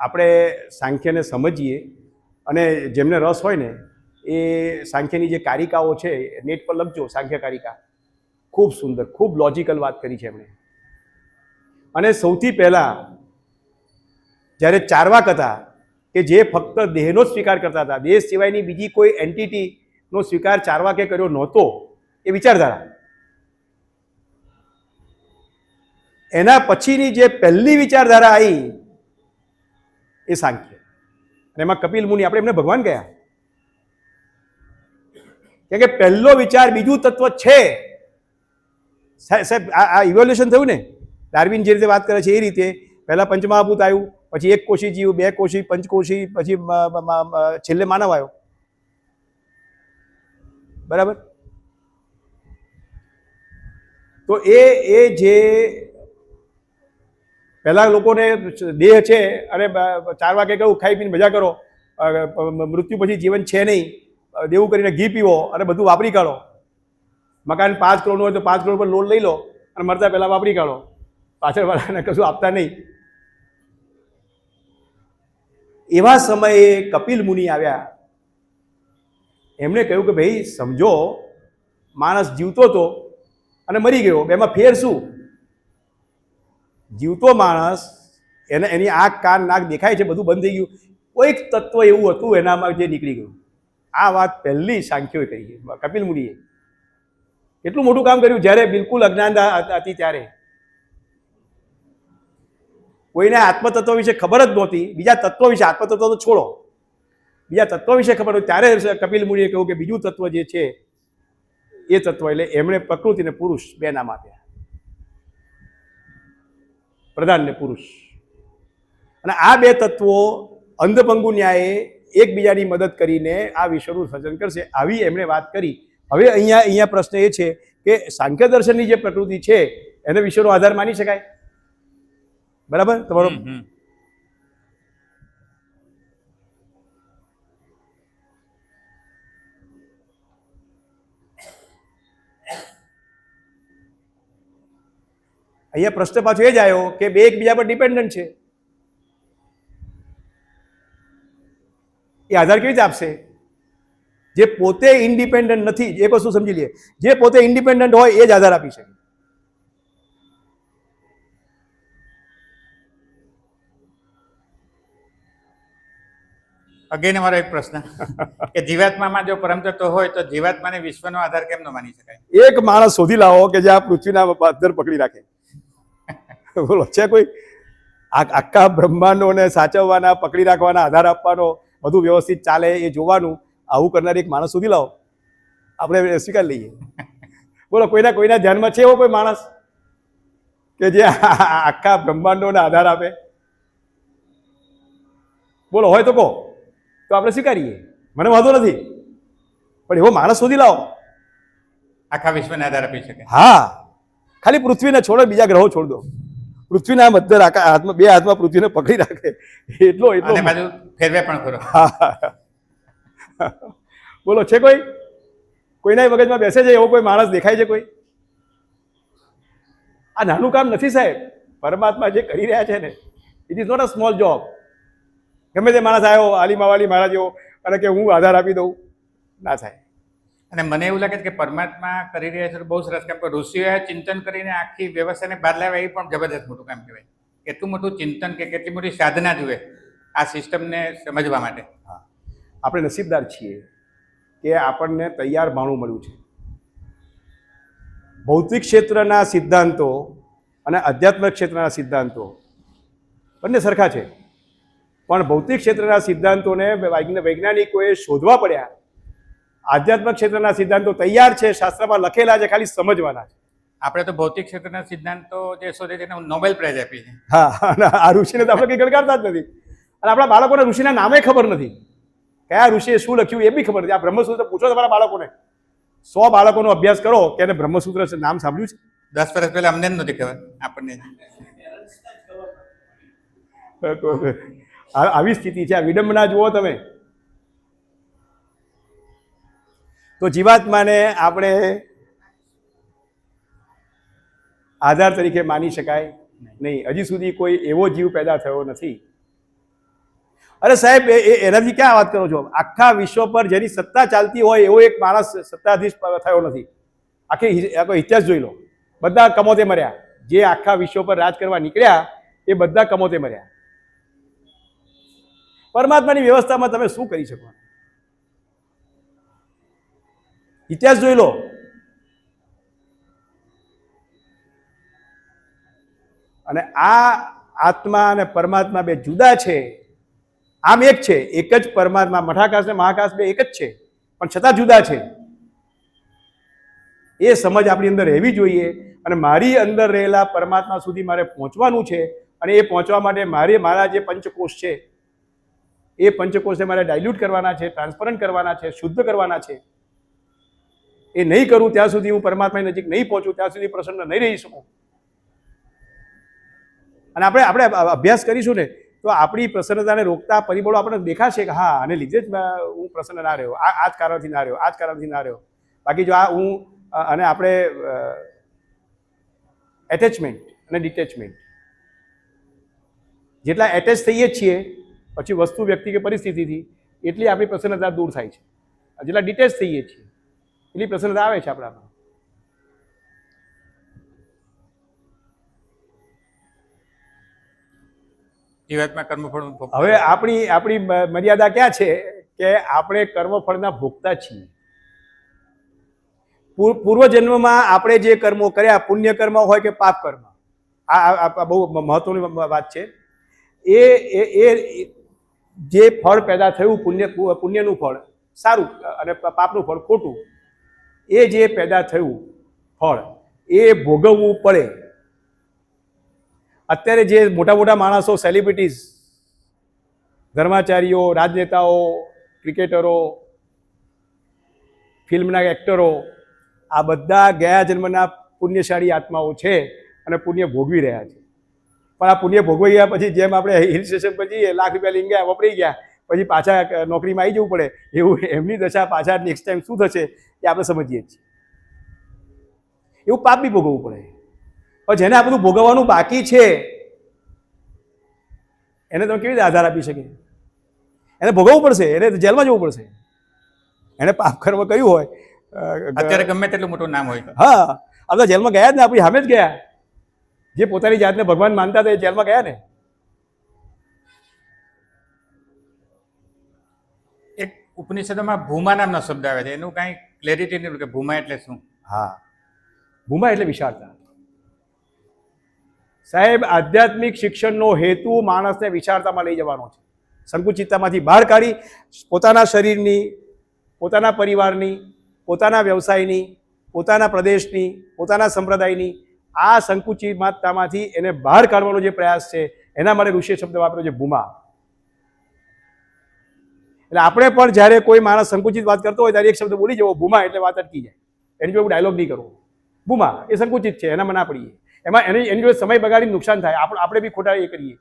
આપણે સાંખ્યને સમજીએ અને જેમને રસ હોય ને એ સાંખ્યની જે કારિકાઓ છે, નેટ પર લખજો, સાંખ્ય કારિકા. ખૂબ સુંદર, ખૂબ લોજિકલ વાત કરી છે એમણે. અને સૌથી પહેલાં જ્યારે ચાર્વાક હતા કે જે ફક્ત દેહનો જ સ્વીકાર કરતા હતા, દેહ સિવાયની બીજી કોઈ એન્ટિટીનો સ્વીકાર ચાર્વાકે કર્યો નહોતો, એ વિચારધારા. એના પછીની જે પહેલી વિચારધારા આવી એ સાંખ્ય. અને એમાં કપિલ મુનિ, આપણે એમને ભગવાન કહ્યા, કેમ કે પહેલો વિચાર બીજું તત્વ છે. સાહેબ, આ ઇવોલ્યુશન થયું ને, ડાર્વિન જે રીતે વાત કરે છે એ રીતે. પહેલા પંચમહાભૂત આવ્યું, પછી એક કોશી જીવ, બે કોશી, પંચકોશી, પછી છેલ્લે માનવ આવ્યો. બરાબર? તો એ જે પહેલા લોકોને દેહ છે અને 4 વાગે કહ્યું ખાઈ પીને મજા કરો, મૃત્યુ પછી જીવન છે નહીં, દેવું કરીને ઘી પીવો અને બધું વાપરી કાઢો. મકાન 5 કરોડનું હોય તો 5 કરોડ પર લોન લઈ લો અને મરતા પહેલાં વાપરી કાઢો, પાછળવાળાને કશું આપતા નહીં. એવા સમયે કપિલ મુનિ આવ્યા. એમણે કહ્યું કે ભાઈ સમજો, માણસ જીવતો હતો અને મરી ગયો, બેમાં ફેર શું? જીવતો માણસ, એની આંખ, કાન, નાક દેખાય છે, બધું બંધ થઈ ગયું, કોઈક તત્વ એવું હતું એનામાં જે નીકળી ગયું. આ વાત પહેલી સાંખ્યોએ કરી, કપિલ મુનિએ. કેટલું મોટું કામ કર્યું જ્યારે બિલકુલ અજ્ઞાનતા હતી ત્યારે. કોઈને આત્મતત્વ વિશે ખબર જ નહોતી, બીજા તત્વો વિશે, આત્મતત્વ તો છોડો, બીજા તત્વો વિશે ખબર હોય ત્યારે કપિલ મુનિએ કહ્યું કે બીજું તત્વ જે છે એ તત્વ. એટલે એમણે પ્રકૃતિ અને પુરુષ બે નામ આપ્યા, પ્રધાન ને પુરુષ. અને આ બે તત્વો અંધપંગુ ન્યાયે એકબીજાની મદદ કરીને આ વિશ્વનું સર્જન કરશે, આવી એમણે વાત કરી. હવે અહીંયા પ્રશ્ન એ છે કે સાંખ્ય દર્શનની જે પ્રકૃતિ છે એને વિશ્વનો આધાર માની શકાય? બરાબર? તમારો અહીંયા પ્રશ્ન પાછો એ જ આવ્યો કે બે એકબીજા પર ડિપેન્ડન્ટ છે, એ આધાર કેવી રીતે આપશે? જે પોતે ઇન્ડિપેન્ડન્ટ નથી, એક વસ્તુ સમજી લઈએ, જે પોતે ઇન્ડિપેન્ડન્ટ હોય એ જ આધાર આપી શકે. અગેન અમારો એક પ્રશ્ન કે જીવાત્મામાં જો પરમ તત્વ હોય તો જીવાત્માને વિશ્વનો આધાર કેમ ન માની શકાય? એક માણસ શોધી લાવો કે જે આ પૃથ્વીના પદ્ધર પકડી રાખે. બોલો, છે કોઈ? આખા બ્રહ્માંડોને સાચવવાના, પકડી રાખવાના, આધાર આપવાનો, બધું વ્યવસ્થિત ચાલે એ જોવાનું આવું કરનાર એક માણસ શોધી લાવો, આપણે સ્વીકાર લઈએ. બોલો, કોઈના ધ્યાનમાં છે એવો કોઈ માણસ કે જે આખા બ્રહ્માંડોને આધાર આપે? બોલો, હોય તો કહો, તો આપણે સ્વીકારીએ, મને વાંધો નથી, પણ એવો માણસ શોધી લાવો આખા વિશ્વને આધાર આપી શકે. હા, ખાલી પૃથ્વીને છોડો, બીજા ગ્રહો છોડ દો, પૃથ્વીના મધ્ય હાથમાં, બે હાથમાં પૃથ્વીને પકડી રાખે એટલો અને બાજુ ફેરવે પણ ખરો. બોલો, છે કોઈ? કોઈના મગજમાં બેસે છે એવો કોઈ માણસ દેખાય છે કોઈ? આ નાનું કામ નથી સાહેબ. પરમાત્મા જે કરી રહ્યા છે ને, it is not a small job. ગમે તે માણસ આવ્યો આલીમાવાલી મારા જેવો અને કે હું આધાર આપી દઉં, ના થાય. અને મને એવું લાગે છે કે પરમાત્મા કરી રહ્યા છે તો બહુ સરસ કામ. ઋષિઓએ ચિંતન કરીને આખી વ્યવસ્થાને બહાર લાવ્યા એ પણ જબરદસ્ત મોટું કામ કહેવાય. કેટલું મોટું ચિંતન કે કેટલી મોટી સાધના જોઈએ આ સિસ્ટમને સમજવા માટે. હા, આપણે નસીબદાર છીએ કે આપણને તૈયાર ભાણું મળ્યું છે. ભૌતિક ક્ષેત્રના સિદ્ધાંતો અને આધ્યાત્મિક ક્ષેત્રના સિદ્ધાંતો બંને સરખા છે, પણ ભૌતિક ક્ષેત્રના સિદ્ધાંતોને વૈજ્ઞાનિકોએ શોધવા પડ્યા. આધ્યાત્મિક ક્ષેત્રના સિદ્ધાંતો તૈયાર છે, શાસ્ત્રમાં લખેલા છે, ખાલી સમજવાના છે. આપણે તો ભૌતિક ક્ષેત્રના સિદ્ધાંતો જે શોધે છે એને નોબેલ પ્રાઇઝ આપી છે. હા, અને આ ઋષિને તો આપણે કંઈ ગણકારતા જ નથી. અને આપણા બાળકોને ઋષિના નામે ખબર નથી, કયા ઋષિએ શું લખ્યું એ બી ખબર નથી. આ બ્રહ્મસૂત્ર પૂછો તમારા બાળકોને, 100 બાળકોનો અભ્યાસ કરો કે એને બ્રહ્મસૂત્ર નામ સાંભળ્યું છે? 10 વર્ષ પહેલા અમને જ નથી ખબર, આપણને. આવી સ્થિતિ છે. આ વિડંબના જુઓ તમે. તો જીવાત્માને આપણે આધાર તરીકે માની શકાય નહીં. હજી સુધી કોઈ એવો જીવ પેદા થયો નથી. અરે સાહેબ, એનાથી ક્યાં વાત કરો છો? આખા વિશ્વ પર જેની સત્તા ચાલતી હોય એવો એક માણસ સત્તાધીશ થયો નથી. આખો ઇતિહાસ જોઈ લો. બધા કમોતે મર્યા. જે આખા વિશ્વ પર રાજ કરવા નીકળ્યા એ બધા કમોતે મર્યા. પરમાત્માની વ્યવસ્થામાં તમે શું કરી શકો? ઇતિહાસ જોઈ લો. અને આ આત્મા અને પરમાત્મા બે જુદા છે. આમ એક છે, એક જ પરમાત્મા. મઠાકાશ ને મહાકાશ બે એક જ છે, પણ છતાં જુદા છે. એ સમજ આપણી અંદર રહેવી જોઈએ. અને મારી અંદર રહેલા પરમાત્મા સુધી મારે પહોંચવાનું છે. અને એ પહોંચવા માટે મારા જે પંચકોશ છે એ પંચકોશને મારે ડાયલ્યુટ કરવાના છે, ટ્રાન્સપરન્ટ કરવાના છે, શુદ્ધ કરવાના છે. એ નહીં કરું ત્યાં સુધી હું પરમાત્માની નજીક નહીં પહોંચું, ત્યાં સુધી પ્રસન્ન નહીં રહી શકું. અને આપણે અભ્યાસ કરીશું ને તો આપણી પ્રસન્નતાને રોકતા પરિબળો આપણને દેખાશે કે હા, આને લીધે જ હું પ્રસન્ન ના રહ્યો, આ જ કારણથી ના રહ્યો, આ જ કારણથી ના રહ્યો. બાકી જો આ હું અને આપણે એટેચમેન્ટ અને ડિટેચમેન્ટ, જેટલા એટેચ થઈએ છીએ પછી વસ્તુ, વ્યક્તિ કે પરિસ્થિતિથી, એટલી આપણી પ્રસન્નતા દૂર થાય છે. જેટલા ડિટેચ થઈએ છીએ એટલી પ્રસન્નતા આવે છે આપણામાં. જીવાત્મા કર્મફળ. હવે આપણી મર્યાદા ક્યાં છે કે આપણે કર્મફળના ભોગતા છીએ. પૂર્વજન્મમાં આપણે જે કર્મો કર્યા, પુણ્ય કર્મ હોય કે પાપ કર્મ, આ બહુ મહત્વની વાત છે. એ જે ફળ પેદા થયું, પુણ્યનું ફળ સારું અને પાપનું ફળ ખોટું, એ જે પેદા થયું ફળ એ ભોગવવું પડે. અત્યારે જે મોટા મોટા માણસો, સેલિબ્રિટીઝ, ધર્માચાર્યો, રાજનેતાઓ, ક્રિકેટરો, ફિલ્મના એક્ટરો, આ બધા ગયા જન્મના પુણ્યશાળી આત્માઓ છે અને પુણ્ય ભોગવી રહ્યા છે. પણ આ પુણ્ય ભોગવાઈ ગયા પછી જેમ આપણે હિલ સ્ટેશન પર જઈએ, લાખ રૂપિયા લઈને ગયા, વપરાઈ ગયા, પછી પાછા નોકરીમાં આવી જવું પડે, એવું એમની દશા પાછા નેક્સ્ટ ટાઈમ શું થશે એ આપણે સમજીએ છીએ. એવું પાપ બી ભોગવવું પડે. પણ જેને આ બધું ભોગવવાનું બાકી છે એને તમે કેવી રીતે આધાર આપી શકે? એને ભોગવવું પડશે, એને જેલમાં જવું પડશે. એને પાપ કર્મ કર્યું હોય, અત્યારે ગમે તેટલું મોટું નામ હોય, હા, આપણે જેલમાં ગયા જ ને, આપણી સામે જ ગયા. જે પોતાની જાતને ભગવાન માનતા હતા એ જેલમાં ગયા ને. એક ઉપનિષદોમાં ભૂમા નામનો શબ્દ આવે છે, એનું કાંઈ ક્લેરિટી નથી કે ભૂમા એટલે શું? હા, ભૂમા એટલે વિશાળતા. સાહેબ, આધ્યાત્મિક શિક્ષણનો હેતુ માણસને વિશાળતામાં લઈ જવાનો છે. સંકુચિતતામાંથી બહાર કાઢી પોતાના શરીરની, પોતાના પરિવારની, પોતાના વ્યવસાયની, પોતાના પ્રદેશની, પોતાના સંપ્રદાયની આ સંકુચિતતામાંથી એને બહાર કાઢવાનો જે પ્રયાસ છે એના માટે ઋષિએ શબ્દ વાપર્યો છે ભૂમા. એટલે આપણે પણ જ્યારે કોઈ માણસ સંકુચિત વાત કરતો હોય ત્યારે એક શબ્દ બોલી જવો ભૂમા, એટલે વાત અટકી જાય. એની જોડે ડાયલોગ નહીં કરવો. ભૂમા એ સંકુચિત છે, એનામાં ના પડીએ. એમાં એની જોડે સમય બગાડીને નુકસાન થાય, આપણે બી ખોટા એ કરીએ.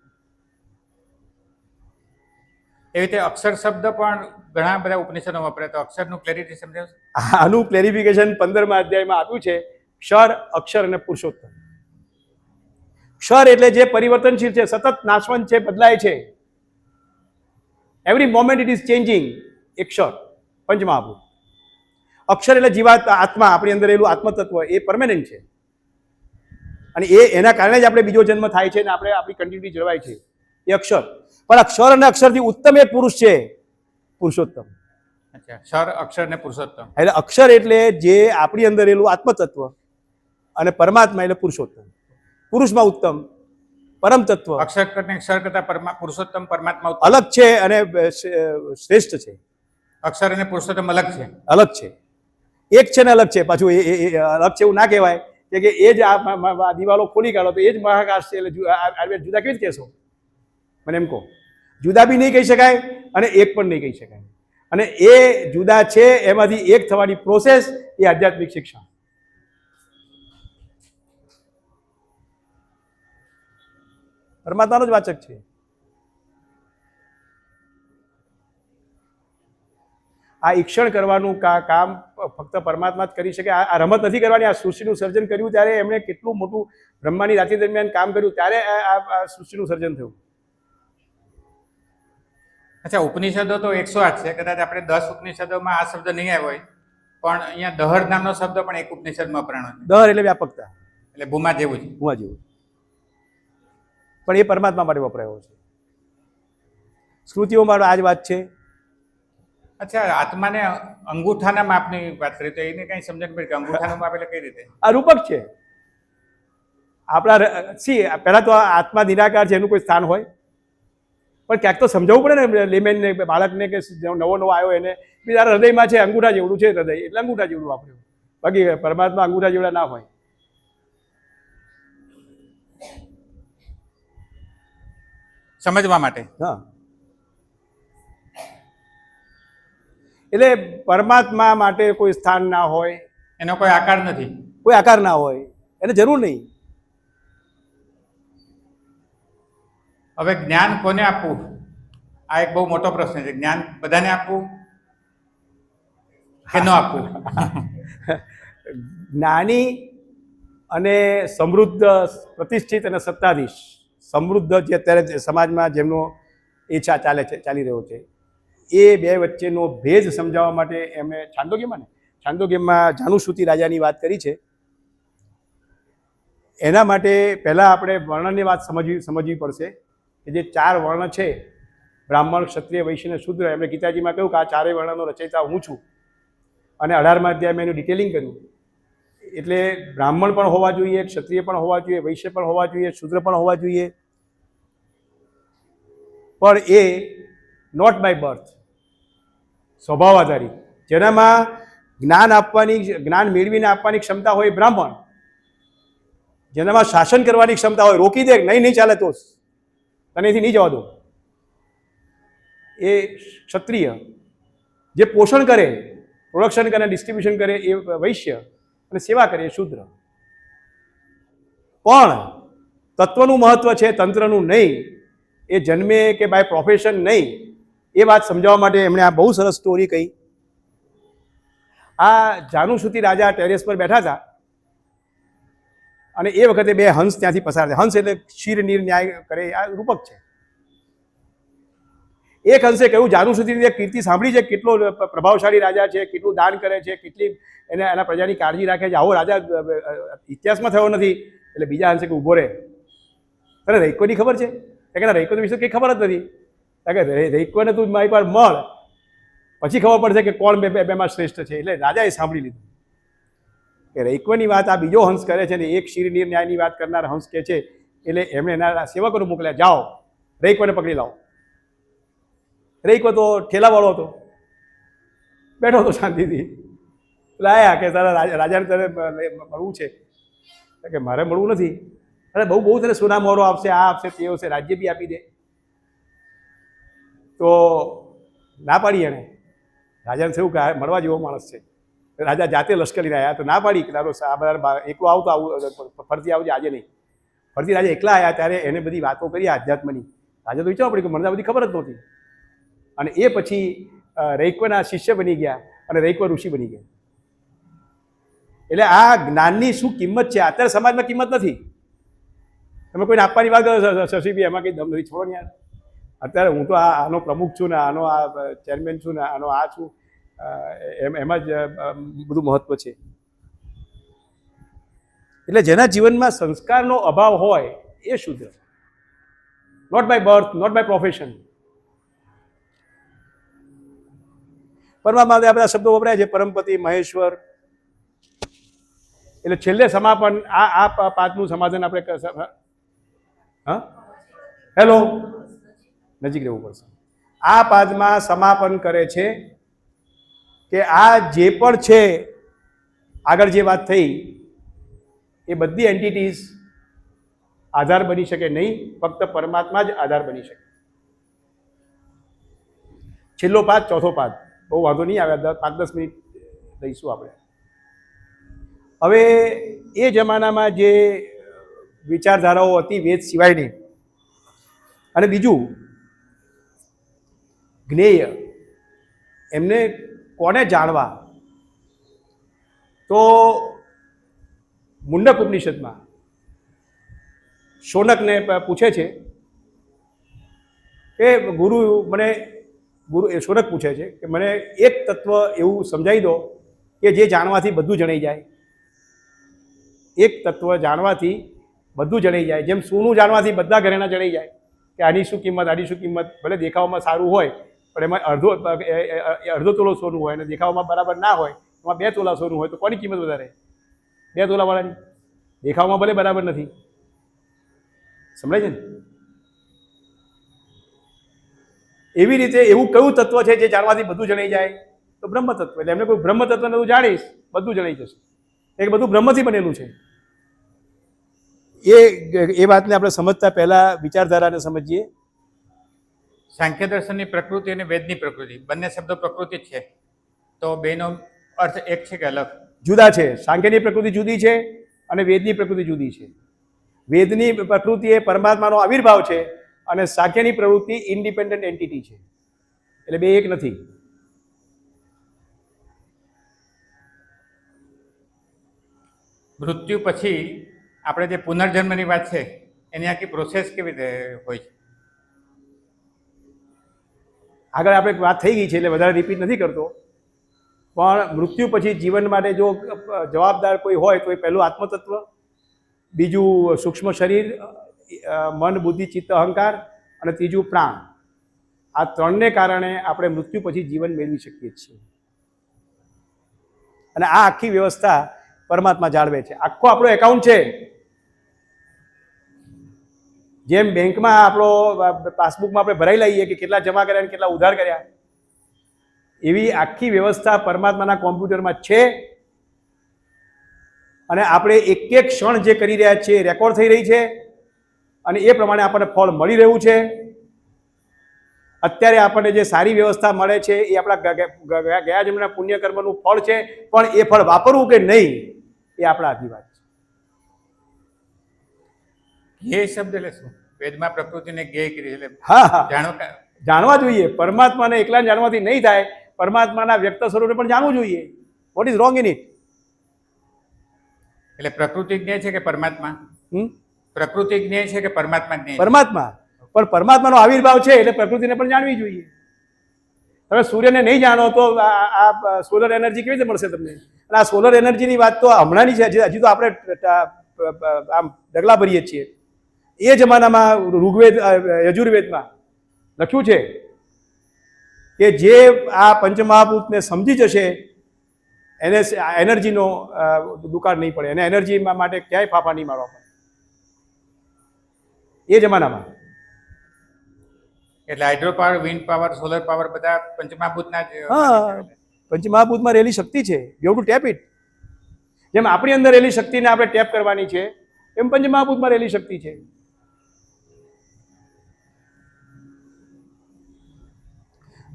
એવી રીતે અક્ષર શબ્દ પણ ઘણા બધા ઉપનિષદો વપરાય, તો અક્ષરનું ક્લેરિટી સમજાવશો? આનું ક્લેરિફિકેશન 15મા અધ્યાયમાં આપ્યું છે. ક્ષર, અક્ષર અને પુરુષોત્તમ. ક્ષર એટલે જે પરિવર્તનશીલ છે, સતત નાશવંત છે, બદલાય છે, every moment it is changing, એ ક્ષર પંચમહાભૂત. અક્ષર એટલે જીવાત આત્મા, આપણી અંદર રહેલું આત્મતત્વ, એ પરમેનન્ટ છે અને એના કારણે જ આપણે બીજો જન્મ થાય છે અને આપણે આપણી કન્ટિન્યુટી જળવાય છે, એ અક્ષર. પણ અક્ષર અને અક્ષરથી ઉત્તમ એક પુરુષ છે, પુરુષોત્તમ. અચ્છા, ક્ષર, અક્ષર ને પુરુષોત્તમ. એટલે અક્ષર એટલે જે આપણી અંદર રહેલું આત્મતત્વ અને પરમાત્મા એટલે પુરુષોત્તમ. પુરુષમાં ઉત્તમ, પરમ તત્વ અક્ષર કરતા ક્ષર કરતા પુરુષોત્તમ પરમાત્મા ઉત્તમ. અલગ છે અને શ્રેષ્ઠ છે. અક્ષર અને પુરુષોત્તમ અલગ છે. અલગ છે, એક છે ને અલગ છે. પાછું એ અલગ છે એવું ના કહેવાય કે એ જ આ દિવાલો ખોલી કાઢો તો એ જ મહાકાશ છે, એટલે જુદા કેવી રીતે કહેશો? મને એમ કહો. જુદા બી નહીં કહી શકાય અને એક પણ નહીં કહી શકાય. અને એ જુદા છે એમાંથી એક થવાની પ્રોસેસ એ આધ્યાત્મિક શિક્ષણ. પરમાત્માનો જ વાચક છે. આ ઈક્ષણ કરવાનું કામ ફક્ત પરમાત્મા જ કરી શકે. આ રમત નથી કરવાની. આ સૃષ્ટિનું સર્જન કર્યું ત્યારે એમણે કેટલું મોટું બ્રહ્માની રાત્રિ દરમિયાન કામ કર્યું, ત્યારે આ સૃષ્ટિનું સર્જન થયું. અચ્છા, ઉપનિષદો તો 108 છે. કદાચ આપણે 10 ઉપનિષદોમાં આ શબ્દ નહીં આવ્યો હોય, પણ અહીંયા દહર નામનો શબ્દ પણ એક ઉપનિષદમાં વપરાણો છે. દહર એટલે વ્યાપકતા, એટલે ભૂમા જેવું છે. ભૂમા જેવું, પણ એ પરમાત્મા માટે વપરાયો છે. સ્મૃતિઓમાં આ જ વાત છે. અચ્છા, આત્માને અંગૂઠાના માપની વાત કરી તો એને કઈ સમજણ પડી કે અંગૂઠાનું માપ એટલે કઈ રીતે? આ રૂપક છે આપણા. પહેલા તો આત્મા નિરાકાર છે, એનું કોઈ સ્થાન હોય, પણ ક્યાંક તો સમજાવવું પડે ને લેમેનને, બાળકને, કે નવો આવ્યો એને બીજા હૃદયમાં છે, અંગૂઠા જેવડું છે હૃદય, એટલે અંગૂઠા જેવડું વાપર્યું. બાકી પરમાત્મા અંગૂઠા જેવડા ના હોય. સમજવા માટે. હા, એટલે પરમાત્મા માટે કોઈ સ્થાન ના હોય, એનો કોઈ આકાર નથી, કોઈ આકાર ના હોય, એને જરૂર નહીં. હવે જ્ઞાન કોને આપવું, આ એક બહુ મોટો પ્રશ્ન છે. જ્ઞાન બધાને આપવું કે ન આપવું? જ્ઞાની અને સમૃદ્ધ, પ્રતિષ્ઠિત અને સત્તાધીશ, સમૃદ્ધ જે અત્યારે સમાજમાં જેમનો એ ચાલી રહ્યો છે, એ બે વચ્ચેનો ભેદ સમજાવવા માટે એમણે છાંદોગ્યમાં જાનુશ્રુતિ રાજાની વાત કરી છે. એના માટે પહેલાં આપણે વર્ણનની વાત સમજવી પડશે કે જે 4 વર્ણ છે, બ્રાહ્મણ, ક્ષત્રિય, વૈશ્ય અને શૂદ્ર, એમણે ગીતાજીમાં કહ્યું કે આ 4 વર્ણનો રચયિતા હું છું. અને 18મા અધ્યાયમાં એનું ડિટેલિંગ કર્યું. એટલે બ્રાહ્મણ પણ હોવા જોઈએ, ક્ષત્રિય પણ હોવા જોઈએ, વૈશ્ય પણ હોવા જોઈએ, શૂદ્ર પણ હોવા જોઈએ, પણ એ નોટ બાય બર્થ, સ્વભાવ આધારિત. જેનામાં જ્ઞાન મેળવીને આપવાની ક્ષમતા હોય બ્રાહ્મણ, જેનામાં શાસન કરવાની ક્ષમતા હોય, રોકી દે, નહીં ચાલે તો તને એથી નહીં જવા દો, એ ક્ષત્રિય. જે પોષણ કરે, પ્રોડક્શન કરે, ડિસ્ટ્રીબ્યુશન કરે, એ વૈશ્ય. અને સેવા કરે, એ શૂદ્ર. પણ તત્વનું મહત્વ છે, તંત્રનું નહીં. એ જન્મે કે બાય પ્રોફેશન નહીં. એ વાત સમજાવવા માટે એમણે આ બહુ સરસ સ્ટોરી કહી. આ જાનુશ્રુતિ રાજા ટેરેસ પર બેઠા હતા અને એ વખતે 2 હંસ ત્યાંથી પસાર થયા. હંસ એટલે ક્ષીર નીર ન્યાય કરે, આ રૂપક છે. એક હંસે કહ્યું, જાનુશ્રુતિની કીર્તિ સાંભળી છે, કેટલો પ્રભાવશાળી રાજા છે, કેટલું દાન કરે છે, કેટલી એના પ્રજાની કાળજી રાખે છે, આવો રાજા ઇતિહાસમાં થયો નથી. એટલે બીજા હંસે કે ઊભો રહે, તને રૈકોની ખબર છે? કે રૈકો વિશે કંઈ ખબર જ નથી. કે રૈકોને તું મારી પાસે મળ, પછી ખબર પડશે કે કોણ બેમાં શ્રેષ્ઠ છે. એટલે રાજાએ સાંભળી લીધું કે રૈકોની વાત આ બીજો હંસ કરે છે ને એક ક્ષીરનીર ન્યાયની વાત કરનાર હંસ કહે છે. એટલે એમણે એના સેવકોને મોકલ્યા, જાઓ રૈકોને પકડી લાવો. રૈકો તો ઠેલાવાળો હતો, બેઠો હતો શાંતિથી. એટલે આયા કે તારા રાજાને તને મળવું છે? કે મારે મળવું નથી. અરે બહુ તને સોના મોહરો આપશે, આ આપશે, તે આવશે, રાજ્ય બી આપી દે. તો ના પાડી એણે. રાજાને થયું કે આ મળવા જેવો માણસ છે. રાજા જાતે લશ્કર લઈને આવ્યા, તો ના પાડી કે તારો એકલો આવું તો આવું, ફરતી આવજે, આજે નહીં. ફરતી રાજા એકલા આવ્યા ત્યારે એને બધી વાતો કરી આધ્યાત્મની. રાજા તો વિચારવું પડ્યું કે મને બધી ખબર જ નહોતી. અને એ પછી રૈકોના શિષ્ય બની ગયા અને રૈકો ઋષિ બની ગયા. એટલે આ જ્ઞાનની શું કિંમત છે? અત્યારે સમાજમાં કિંમત નથી. તમે કોઈને આપવાની વાત કરો શશીભાઈ, એમાં કંઈ દમ નથી, છોડો ને યાર. અત્યારે હું તો આનો પ્રમુખ છું ને, આનો આ ચેરમેન છું ને, આનો આ છું, એમાં જ બધું મહત્વ છે. એટલે જેના જીવનમાં સંસ્કારનો અભાવ હોય એ શુદ્ર, not by birth, not by profession. પરમાત્મા આ બધા શબ્દો વપરાય છે, પરમપતિ, મહેશ્વર. એટલે છેલ્લે સમાપન, આ પાઠનું સમાધાન આપણે, હા, હેલો, નજીક રહેવું પડશે. આ પાદમાં સમાપન કરે છે કે આ જે પણ છે, આગળ જે વાત થઈ, એ બધી એન્ટિટીઝ આધાર બની શકે નહીં, ફક્ત પરમાત્મા જ આધાર બની શકે. છેલ્લો પાદ, ચોથો પાદ, બહુ વાંધો નહીં આવે, 5-10 મિનિટ લઈશું આપણે. હવે એ જમાનામાં જે વિચારધારાઓ હતી વેદ સિવાયની, અને બીજું જ્ઞેય, એમને કોને જાણવા? તો મુંડક ઉપનિષદમાં શૌનકને પૂછે છે કે શૌનક પૂછે છે કે મને એક તત્વ એવું સમજાવી દો કે જે જાણવાથી બધું જણાઈ જાય. એક તત્વ જાણવાથી બધું જણાઈ જાય. જેમ સોનું જાણવાથી બધા ઘરેણા જણાઈ જાય કે આની શું કિંમત, આની શું કિંમત. ભલે દેખાવામાં સારું હોય પણ એમાં અડધો તોલો સોનું હોય અને દેખાવામાં બરાબર ના હોય, એમાં 2 તોલા સોનું હોય, તો કોની કિંમત વધારે? 2 તોલાવાળાની. દેખાવામાં ભલે બરાબર નથી. સમજાય છે ને? એવી રીતે એવું કયું તત્વ છે જે જાણવાથી બધું જણાઈ જાય? તો બ્રહ્મ તત્વ. એટલે એમને કોઈ બ્રહ્મ તત્વને તું જાણીશ, બધું જણાઈ જશે. એ બધું બ્રહ્મથી બનેલું છે. એ વાતને આપણે સમજતા પહેલા વિચારધારાને સમજીએ. સાંખ્ય દર્શનની પ્રકૃતિ અને વેદની પ્રકૃતિ, બંને શબ્દો પ્રકૃતિ જ છે, તો બેનો અર્થ એક છે કે અલગ? જુદા છે. સાંખ્યની પ્રકૃતિ જુદી છે અને વેદની પ્રકૃતિ જુદી છે. વેદની પ્રકૃતિ એ પરમાત્માનો આવિર્ભાવ છે અને સાંખ્યની પ્રવૃત્તિ ઇન્ડિપેન્ડન્ટ એન્ટિટી છે. એટલે બે એક નથી. મૃત્યુ પછી આપણે જે પુનર્જન્મની વાત છે એની આખી પ્રોસેસ કેવી રીતે હોય છે? આગળ આપણે વાત થઈ ગઈ છે એટલે વધારે રિપીટ નથી કરતો. પણ મૃત્યુ પછી જીવન માટે જો જવાબદાર કોઈ હોય તો એ પહેલું આત્મતત્વ, બીજું સૂક્ષ્મ શરીર, મન, બુદ્ધિ, ચિત્ત, અહંકાર, અને ત્રીજું પ્રાણ. આ ત્રણને કારણે આપણે મૃત્યુ પછી જીવન મેળવી શકીએ છીએ. અને આ આખી વ્યવસ્થા પરમાત્મા જાળવે છે. આખો આપણો એકાઉન્ટ છે. જેમ બેંકમાં આપણો પાસબુકમાં આપણે ભરાઈ લઈએ કે કેટલા જમા કર્યા અને કેટલા ઉધાર કર્યા, એવી આખી વ્યવસ્થા પરમાત્માના કોમ્પ્યુટરમાં છે. અને આપણે એક એક ક્ષણ જે કરી રહ્યા છીએ રેકોર્ડ થઈ રહી છે અને એ પ્રમાણે આપણને ફળ મળી રહ્યું છે. અત્યારે આપણને જે સારી વ્યવસ્થા મળે છે એ આપણા ગયા જન્મના પુણ્યકર્મનું ફળ છે, પણ એ ફળ વાપરવું કે નહીં એ આપણા હાથની વાત છે. જ્ઞેય શબ્દ એટલે શું? વેદમાં પ્રકૃતિને જ્ઞેય કરી એટલે હા, જાણવા જોઈએ. પરમાત્માને એકલા જાણવાથી નહીં થાય, પરમાત્માના વ્યક્ત સ્વરૂપને પણ જાણવું જોઈએ. What is wrong in it? એટલે પ્રકૃતિ જ્ઞેય છે કે પરમાત્મા? પ્રકૃતિ જ્ઞેય છે કે પરમાત્મા જ્ઞેય? પરમાત્મા. પણ પરમાત્માનો આવિર્ભાવ છે એટલે પ્રકૃતિને પણ જાણવી જોઈએ. તમે સૂર્યને નહીં જાણો તો આ સોલર એનર્જી કેવી રીતે મળશે તમને? અને આ સોલર એનર્જીની વાત તો હમણાંની છે, હજી તો આપણે આમ ડગલા ભરીએ છીએ. એ જમાનામાં ઋગ્વેદ, યજુર્વેદમાં લખ્યું છે કે જે આ પંચમહાભૂતને સમજી જશે એને એનર્જીનો દુકાળ નહીં પડે, એને એનર્જી માટે ક્યાંય ફાફા નહીં મારવા પડે. એ જમાનામાં એટલે hydro power, wind power, solar power બધા પંચમહાભૂતના જ. હા, પંચમહાભૂતમાં રહેલી શક્તિ છે. You have to tap it. જેમ આપણી અંદર રહેલી શક્તિને આપણે ટેપ કરવાની છે એમ પંચમહાભૂતમાં રહેલી શક્તિ છે.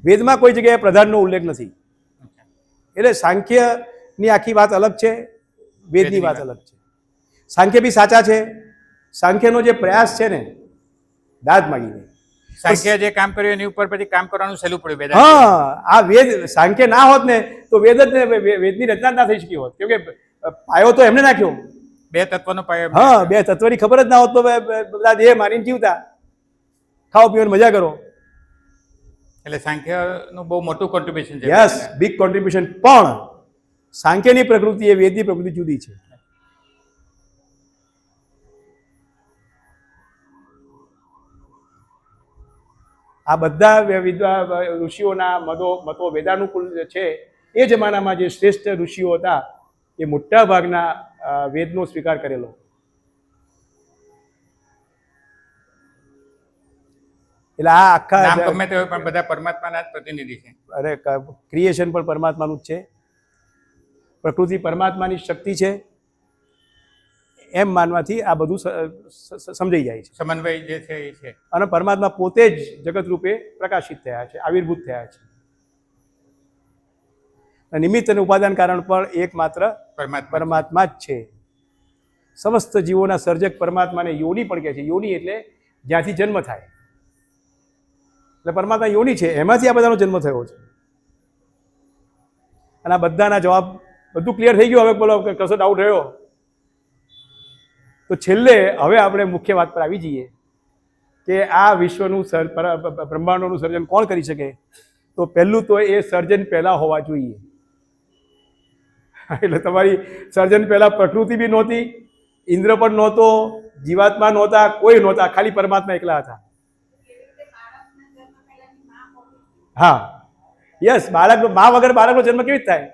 વેદમાં કોઈ જગ્યાએ પ્રધાનનો ઉલ્લેખ નથી. એટલે સાંખ્યની આખી વાત અલગ છે, વેદની વાત અલગ છે. સાંખ્ય બી સાચા છે. સાંખ્યનો જે પ્રયાસ છે ને, દાદ માગીને સાંખ્ય જે કામ કર્યું એની ઉપર પછી કામ કરવાનું સહેલું પડ્યું. હા, આ વેદ સાંખ્ય ના હોત ને તો વેદની રચના ના થઈ શકી હોત. કેમ કે પાયો તો એમને નાખ્યો. બે તત્વનો પાયો. હા, બે તત્વની ખબર જ ના હોત તો બધા દેહ મારીને જીવતા, ખાઓ પીવાની મજા કરો. એટલે સાંખ્યનું બહુ મોટું કોન્ટ્રીબ્યુશન છે. Yes, big contribution. પણ સાંખ્યની પ્રકૃતિ એ વેદની પ્રકૃતિ જુદી છે. આ બધા ઋષિઓના મતો વેદાનુકૂળ છે. એ જમાનામાં જે શ્રેષ્ઠ ઋષિઓ હતા એ મોટા ભાગના વેદનો સ્વીકાર કરેલો. એટલે આ નામ આખા ગમે તે હોય પણ બધા પરમાત્માના જ પ્રતિનિધિ છે. અરે ક્રિએશન પણ પરમાત્માનું જ છે, પ્રકૃતિ પરમાત્માની શક્તિ છે, એમ માનવાથી આ બધું સમજાઈ જાય છે. સમન્વય જે છે એ છે. અને પરમાત્મા પોતે જ જગત રૂપે પ્રકાશિત થયા છે, આવિર્ભૂત થયા છે. નિમિત્ત અને ઉપાદાન કારણ પણ એકમાત્ર પરમાત્મા જ છે. સમસ્ત જીવોના સર્જક પરમાત્માને યોની પણ કહે છે. યોની એટલે જ્યાંથી જન્મ થાય, એટલે પરમાત્મા યોની છે, એમાંથી આ બધાનો જન્મ થયો છે. અને આ બધાના જવાબ બધું ક્લિયર થઈ ગયું. હવે બોલો, કશો ડાઉટ રહ્યો તો છેલ્લે હવે આપણે મુખ્ય વાત પર આવી જઈએ કે આ વિશ્વનું બ્રહ્માંડોનું સર્જન કોણ કરી શકે? તો પહેલું તો એ સર્જન પહેલા હોવા જોઈએ. એટલે તમારી સર્જન પહેલા પ્રકૃતિ બી નહોતી, ઇન્દ્ર પણ નહોતો, જીવાત્મા નહોતા, કોઈ નહોતા, ખાલી પરમાત્મા એકલા હતા. હા, યસ, બાળક મા વગર બાળકનો જન્મ કેવી રીતે થાય?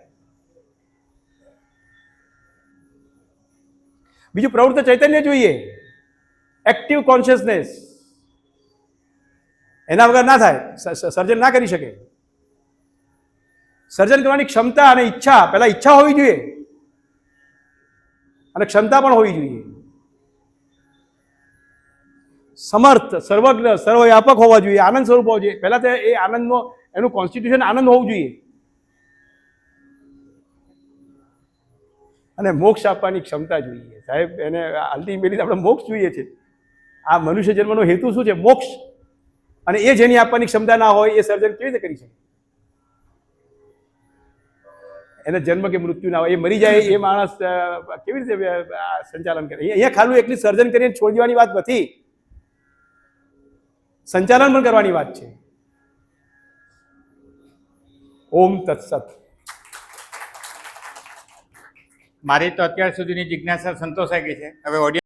બીજું પ્રવૃત્ત ચૈતન્ય જોઈએ, એક્ટિવ કોન્શિયસનેસ, એના વગર ના થાય, સર્જન ના કરી શકે. સર્જન કરવાની ક્ષમતા અને ઈચ્છા, પહેલા ઈચ્છા હોવી જોઈએ અને ક્ષમતા પણ હોવી જોઈએ. સમર્થ, સર્વજ્ઞ, સર્વવ્યાપક હોવા જોઈએ, આનંદ સ્વરૂપ હોવા જોઈએ. પહેલા તો એ આનંદનો, એનું કોન્સ્ટિટ્યુશન આનંદ હોવું જોઈએ. અને મોક્ષ આપવાની ક્ષમતા જોઈએ. સાહેબ, એને અલ્ટિમેટલી આપણે મોક્ષ જોઈએ છે. આ મનુષ્ય જન્મનો હેતુ શું છે? મોક્ષ. અને એ જેની આપવાની ક્ષમતા ના હોય એ સર્જન કેવી રીતે કરી શકે? એને જન્મ કે મૃત્યુ ના હોય, એ મરી જાય, એ માણસ કેવી રીતે સંચાલન કરે? અહીંયા ખાલી એકલી સર્જન કરીને છોડી દેવાની વાત નથી, સંચાલન પણ કરવાની વાત છે. ઓમ તત્સત. મારી તો અત્યાર સુધીની જિજ્ઞાસા સંતોષાઈ ગઈ છે. હવે ઓડિયો